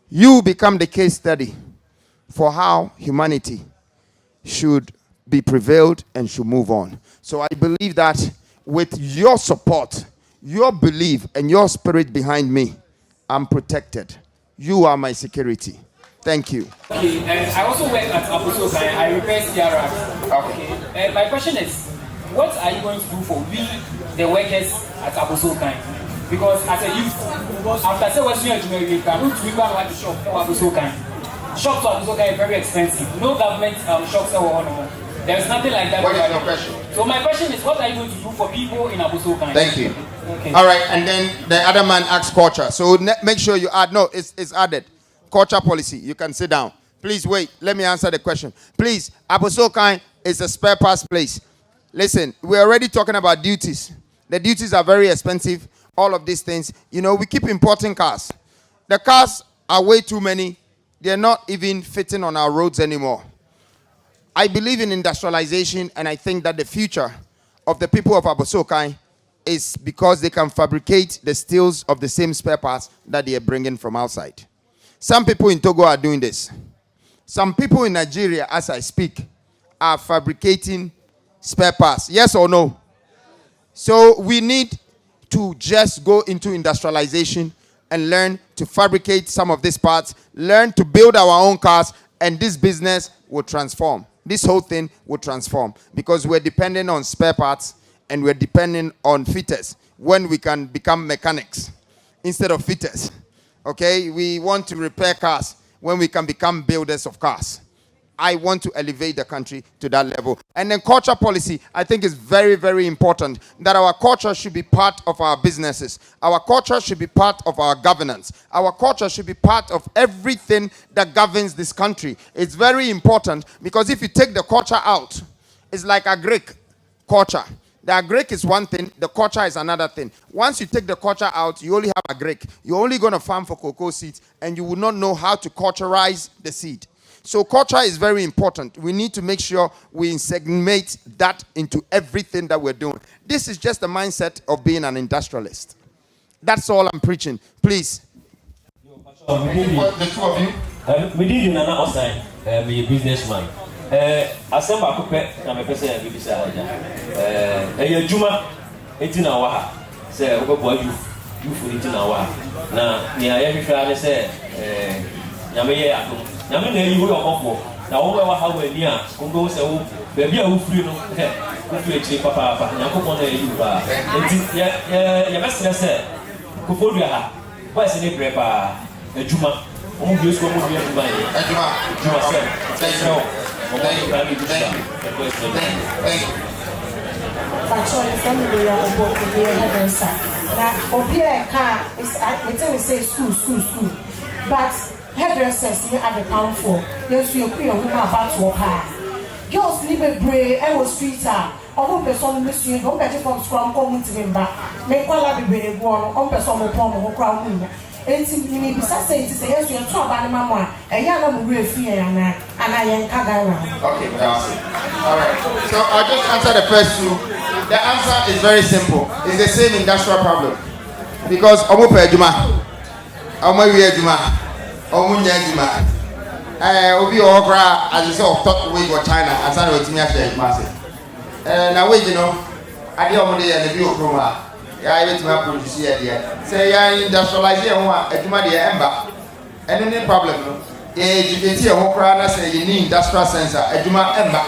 you become the case study for how humanity should be prevailed and should move on. So I believe that with your support, your belief, and your spirit behind me, I'm protected. You are my security. Thank you. Okay, and I also work at Apostle Kai. I repair Cheddar. Okay. And my question is, what are you going to do for we, the workers at Apostle Kai? Because as a youth, after say what's your we cannot want to shop for Apostle Kai. Shops at Apostle Kai are very expensive. No government shops are on. There's nothing like that. What is your question? So my question is, what are you going to do for people in Apostle Kai? Thank you. Okay. All right, and then the other man asks culture. So make sure you add. No, it's added. Culture policy. You can sit down. Please wait. Let me answer the question. Please, Apostle Kai is a spare parts place. Listen, we're already talking about duties. The duties are very expensive. All of these things. You know, we keep importing cars. The cars are way too many. They're not even fitting on our roads anymore. I believe in industrialization, and I think that the future of the people of Apostle Kai is because they can fabricate the steels of the same spare parts that they are bringing from outside. Some people in Togo are doing this. Some people in Nigeria, as I speak, are fabricating spare parts. Yes or no? So we need to just go into industrialization and learn to fabricate some of these parts, learn to build our own cars, and this business will transform. This whole thing will transform because we're dependent on spare parts and we're dependent on fitters when we can become mechanics instead of fitters. Okay, we want to repair cars when we can become builders of cars. I want to elevate the country to that level. And then culture policy, I think is very, very important that our culture should be part of our businesses. Our culture should be part of our governance. Our culture should be part of everything that governs this country. It's very important because if you take the culture out, it's like a Greek culture. The Greek is one thing, the culture is another thing. Once you take the culture out, you only have a Greek. You're only going to farm for cocoa seeds and you will not know how to culturize the seed. So culture is very important. We need to make sure we segment that into everything that we're doing. This is just the mindset of being an industrialist. That's all I'm preaching. Please. The two of you? We did you Nana outside. Be a businessman. Assemble a coupe, I'm a person and baby say, Juma, 18 hours. Say, boy, you for 18 hours. Now, near every Friday say, Yamaya. I mean, you will offer. Now, over how we're near, Congo, so baby, who free no, who free papa, Yakupon, you best say, Kufodia, what's the name, Grandpa? A Juma, who gives one more year to buy it. Juma said, thank you. Actually, family are both to be a heaven, sir. Now, Obia car is, I tell you, say school. But hairdressers, you have a pound for. Yes, you pay a woman about to her. Girls live a bray, I was street. On person, monsieur, don't get it from Scrum coming to him back. Make one like a very one, on person of Palm or Crown. And simply, besides saying, yes, you're talking about Mamma, and Yana will fear, and I am Kagara. Okay, all right. So I'll just answer the first two. The answer is very simple. It's the same industrial problem. Because Omupe Juma, Omuye Juma, Omunya Juma, Obi Okra, as you saw, top way for China, and San Rotinia massive. Now, wait, you know, I did already and the view of Roma. I went to my produce here. Say, I industrialize here, a Juma the Ember. And any problem, you can see a Okra, say, you need industrial sensor, a Juma Ember.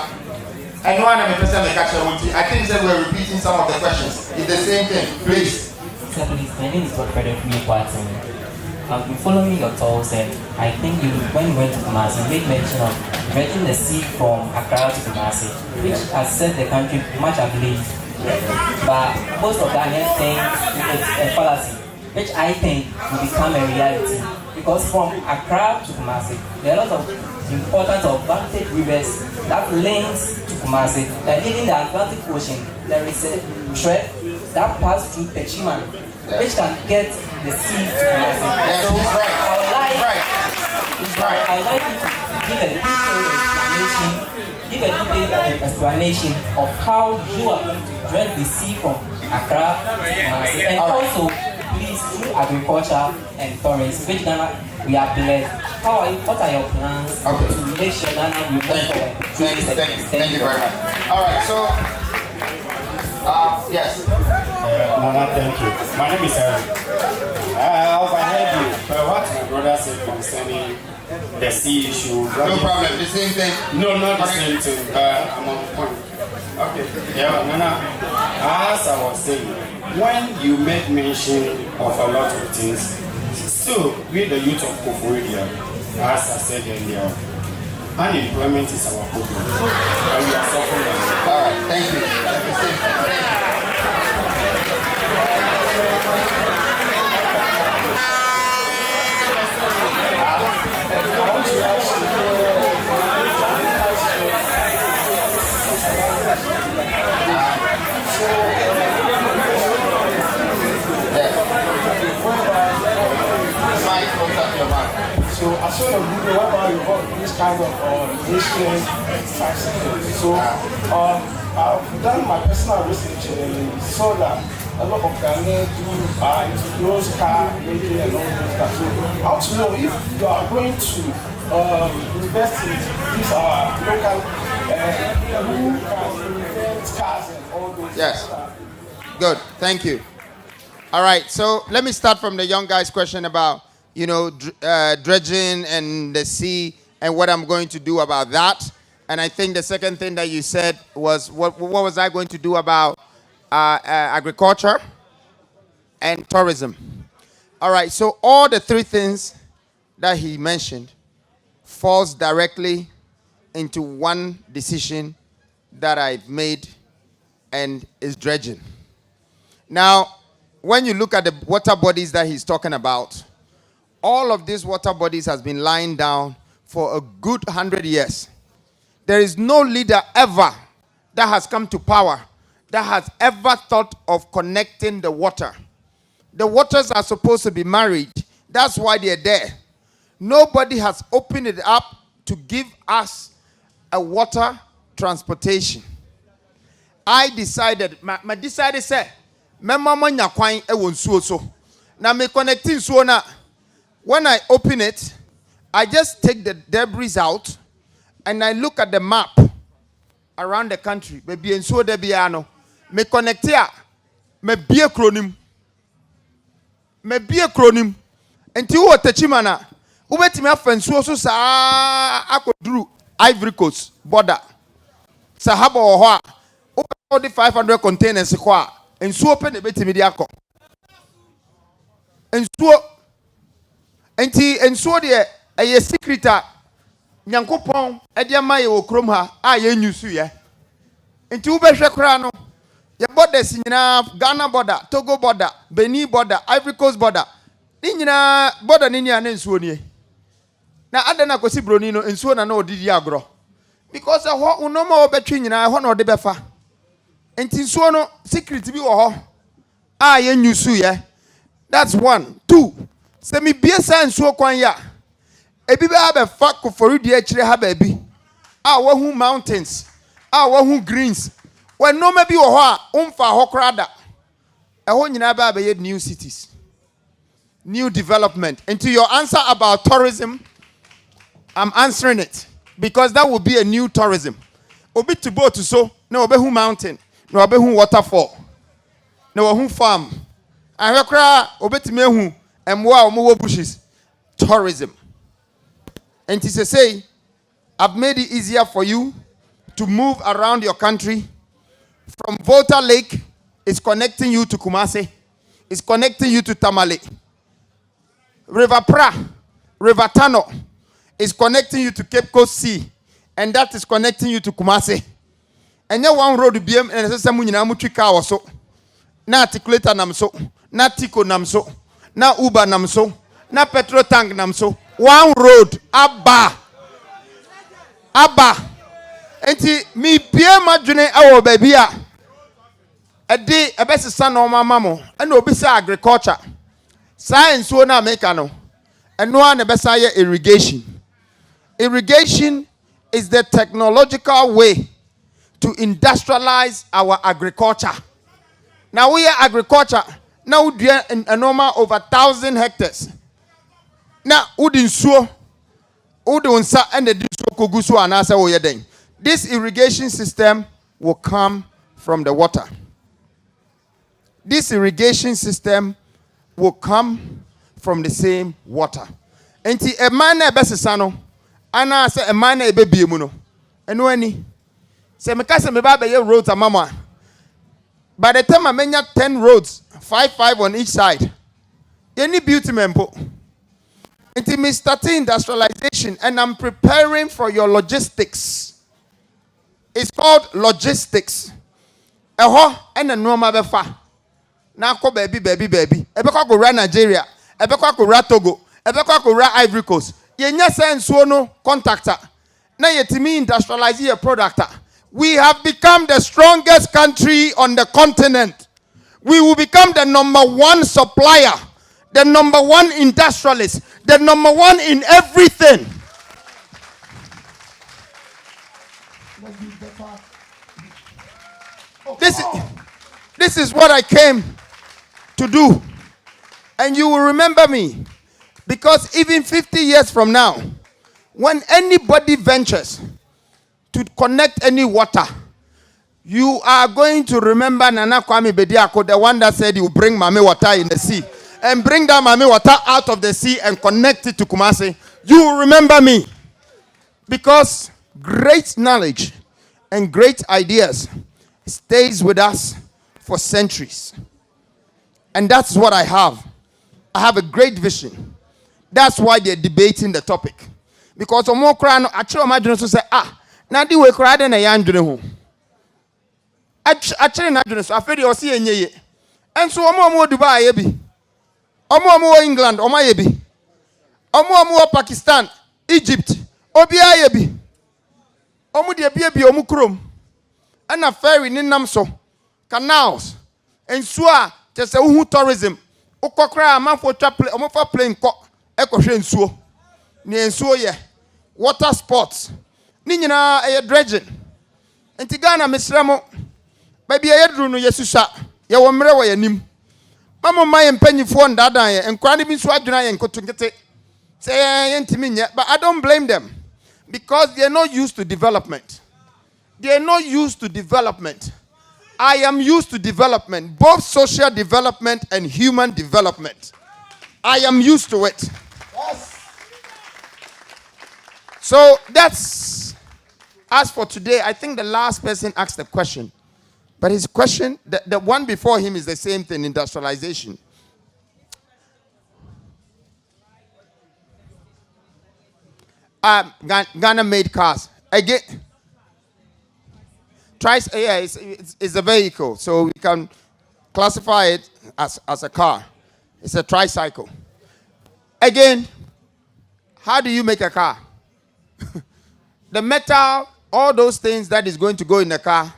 I know I'm a person that catch I think that we're repeating some of the questions. It's the same thing. Please. Sir, please, my name is Godfrey from Watson. I've been following your talks and I think when you went to Kumasi, you made mention of dredging the sea from Accra to Kumasi, which has set the country much ablaze. But most of Ghanaians think it's a fallacy, which I think will become a reality. Because from Accra to Kumasi, there are a lot of important or advantage rivers that links to Kumasi. And even the Atlantic Ocean, there is a thread that passes through Pechiman, which can get the sea to Kumasi. Yes, So right. I'd like you to give a detailed explanation of how you are going to dredge the sea from Accra to Kumasi. And also, please, through agriculture and tourism, which Ghana we are blessed. What are your plans to make sure Ghana will move forward? Thank you very much. All right, so yes. Nana, thank you. My name is Eric. I overheard you, but what my brother said concerning the sea issue. No problem, the same thing. No, not the same thing, but I'm on point. Okay. Yeah, Nana, as I was saying, when you make mention of a lot of things, so we the youth of Koforidua, as I said earlier, unemployment is our problem. And we are suffering. All right, thank you. So I saw a video about this kind of Asian taxes. So I've done my personal research and saw that a lot of Ghanaians do into those car making and all those stuff. So I want to know if you are going to invest in these our local cars and all those. Yes. Good. Thank you. All right. So let me start from the young guy's question about, dredging and the sea and what I'm going to do about that. And I think the second thing that you said was, what was I going to do about agriculture and tourism? All right. So all the three things that he mentioned falls directly into one decision that I've made, and is dredging. Now, when you look at the water bodies that he's talking about, all of these water bodies has been lying down for a good 100 years. There is no leader ever that has come to power that has ever thought of connecting the water. The waters are supposed to be married. That's why they're there. Nobody has opened it up to give us a water transportation. I decided, my decided say, my mama nyakwan e won suo so. Na me connecting so na, when I open it, I just take the debris out and I look at the map around the country. Maybe in so de biano. Me connect here. Me be a cronim. Me be a cronim. Enti wo techimana. Ubetimi afen so sa akodru Ivory Coast border. Sahaba ho a all the 500 containers kwa ensuo pe na betimi di akọ. Ensuo de eye secret Nyankopon e de ma ye wo krom ha a ye nyusu ye. Enti wo behwe kra no ye borders nyina Ghana border, Togo border, Benin border, Ivory Coast border. Ni nyina border ni nia na ensuo nie. Na adana kosi broni no ensuo na odidi agro. Because ho unoma obetwe nyina ho na ode befa. Enti ensuo no secret bi wo ho a ye nyusu ye. That's one. Two. Se mi biesa ensuo kwan ya. Ebi be have fa kofori de akire ha ba bi. A wahu mountains. A wahu greens. When no maybe wo ho a umfa ho krada. Eho nyina ba be new cities. New development. And to your answer about tourism, I'm answering it because that will be a new tourism. Obi to boat to so no obehu mountain, no obehu waterfall, no obehu farm. And we cry obetime hu emwa omo bushes. Tourism. And to say, I've made it easier for you to move around your country. From Volta Lake, it's connecting you to Kumasi. It's connecting you to Tamale. River Pra, River Tano is connecting you to Cape Coast Sea, and that is connecting you to Kumasi. And you one road BM and say samu nyina mu twika wo so. Na articulator nam so, na Tico nam so, na Uber nam so, na petrol tank nam so. One road abba. Enti mi bie madwene awo baby a. Edi ebesesa no mama mo, and obi say agriculture. Science wo na make no. Eno an ebesa ye irrigation. Irrigation is the technological way to industrialize our agriculture. Now we are agriculture. Now we are a normal over 1,000 hectares. Now udin suo, udunsa and the diso kogusu anasa wo yeden. This irrigation system will come from the water. This irrigation system will come from the same water. Enti e man na ebesesa no, ana say e man na ebebie mu no. Eno ani. Se me ka se me ba be ye roads amama. By the time I menya 10 roads, 5 on each side. Any beauty mempo. Enti me starting industrialization and I'm preparing for your logistics. It's called logistics. Eho and a normal befa. Na ko baby. Ebekwa ko ra Nigeria, ebekwa ko ra Togo, ebekwa ko ra Ivory Coast. Ye nya sense no contractor. Na yetimi industrialize your product. We have become the strongest country on the continent. We will become the #1 supplier, the #1 industrialist, the #1 in everything. This is what I came to do. And you will remember me. Because even 50 years from now, When anybody ventures to connect any water, you are going to remember Nana Kwame Bediako, the one that said you bring Mame water in the sea and bring that Mame water out of the sea and connect it to Kumasi. You will remember me, because great knowledge and great ideas stays with us for centuries. And that's what I have. I have a great vision. That's why they're debating the topic. Because Omo Krano, actually, imagine to say, now the way Krada na Yandre. Actually, not doing so. I feel you see any. And so, Omo Dubai, Ebi. Omo England, Oma Ebi. Omo Pakistan, Egypt, Obia Ebi. Omo de Ebi Omu Krum. And a ferry in Namso, canals, and Sua, just a tourism. Okokra, a man for chapel, Omo for playing cock, Echo Suo. Near Suo, yeah. Water sports. Nina a dredging. And Tigana, Miss Ramo. Baby, I drew no Yesusa. Ya wamre wa yanim. Mama my penny phone dada and cranny bin swaduna and kotungete. Say intimate, but I don't blame them. Because they are not used to development. They are not used to development. I am used to development, both social development and human development. I am used to it. Yes. So that's, as for today, I think the last person asked the question. But his question, the one before him is the same thing, industrialization. Ghana made cars. Again, it's a vehicle, so we can classify it as a car. It's a tricycle. Again, how do you make a car? The metal, all those things that is going to go in the car,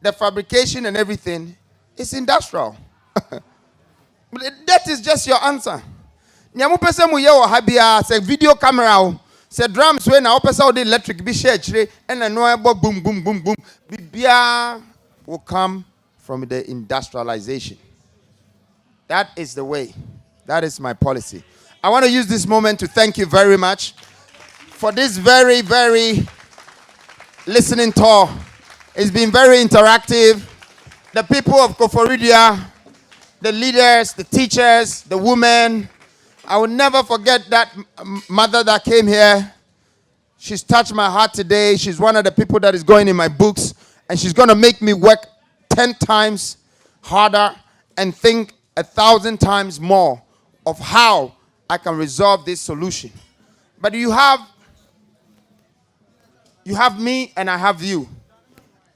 the fabrication and everything is industrial. That is just your answer. Nyamu pese mu ye wo habia say video camera, say drums when na opesa the electric be share chire and na no boom boom boom boom. Bibia will come from the industrialization. That is the way. That is my policy. I want to use this moment to thank you very much for this very, very listening tour. It's been very interactive. The people of Koforidia, the leaders, the teachers, the women. I will never forget that mother that came here. She's touched my heart today. She's one of the people that is going in my books. And she's going to make me work 10 times harder and think 1,000 times more of how I can resolve this solution. But you have me and I have you.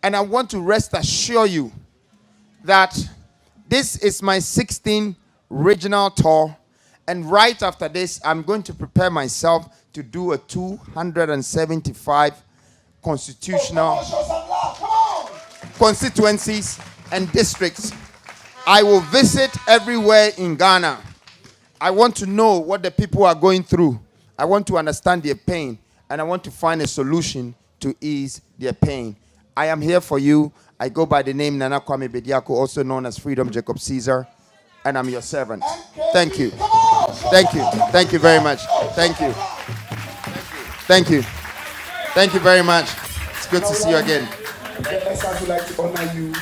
And I want to rest assure you that this is my 16th regional tour. And right after this, I'm going to prepare myself to do a 275 constitutional constituencies and districts. I will visit everywhere in Ghana. I want to know what the people are going through. I want to understand their pain. And I want to find a solution to ease their pain. I am here for you. I go by the name Nana Kwame Bediako, also known as Freedom Jacob Caesar. And I'm your servant. Thank you. Thank you. Thank you very much. Thank you. Thank you. Thank you very much. It's good to see you again. Yes, I would like to honor you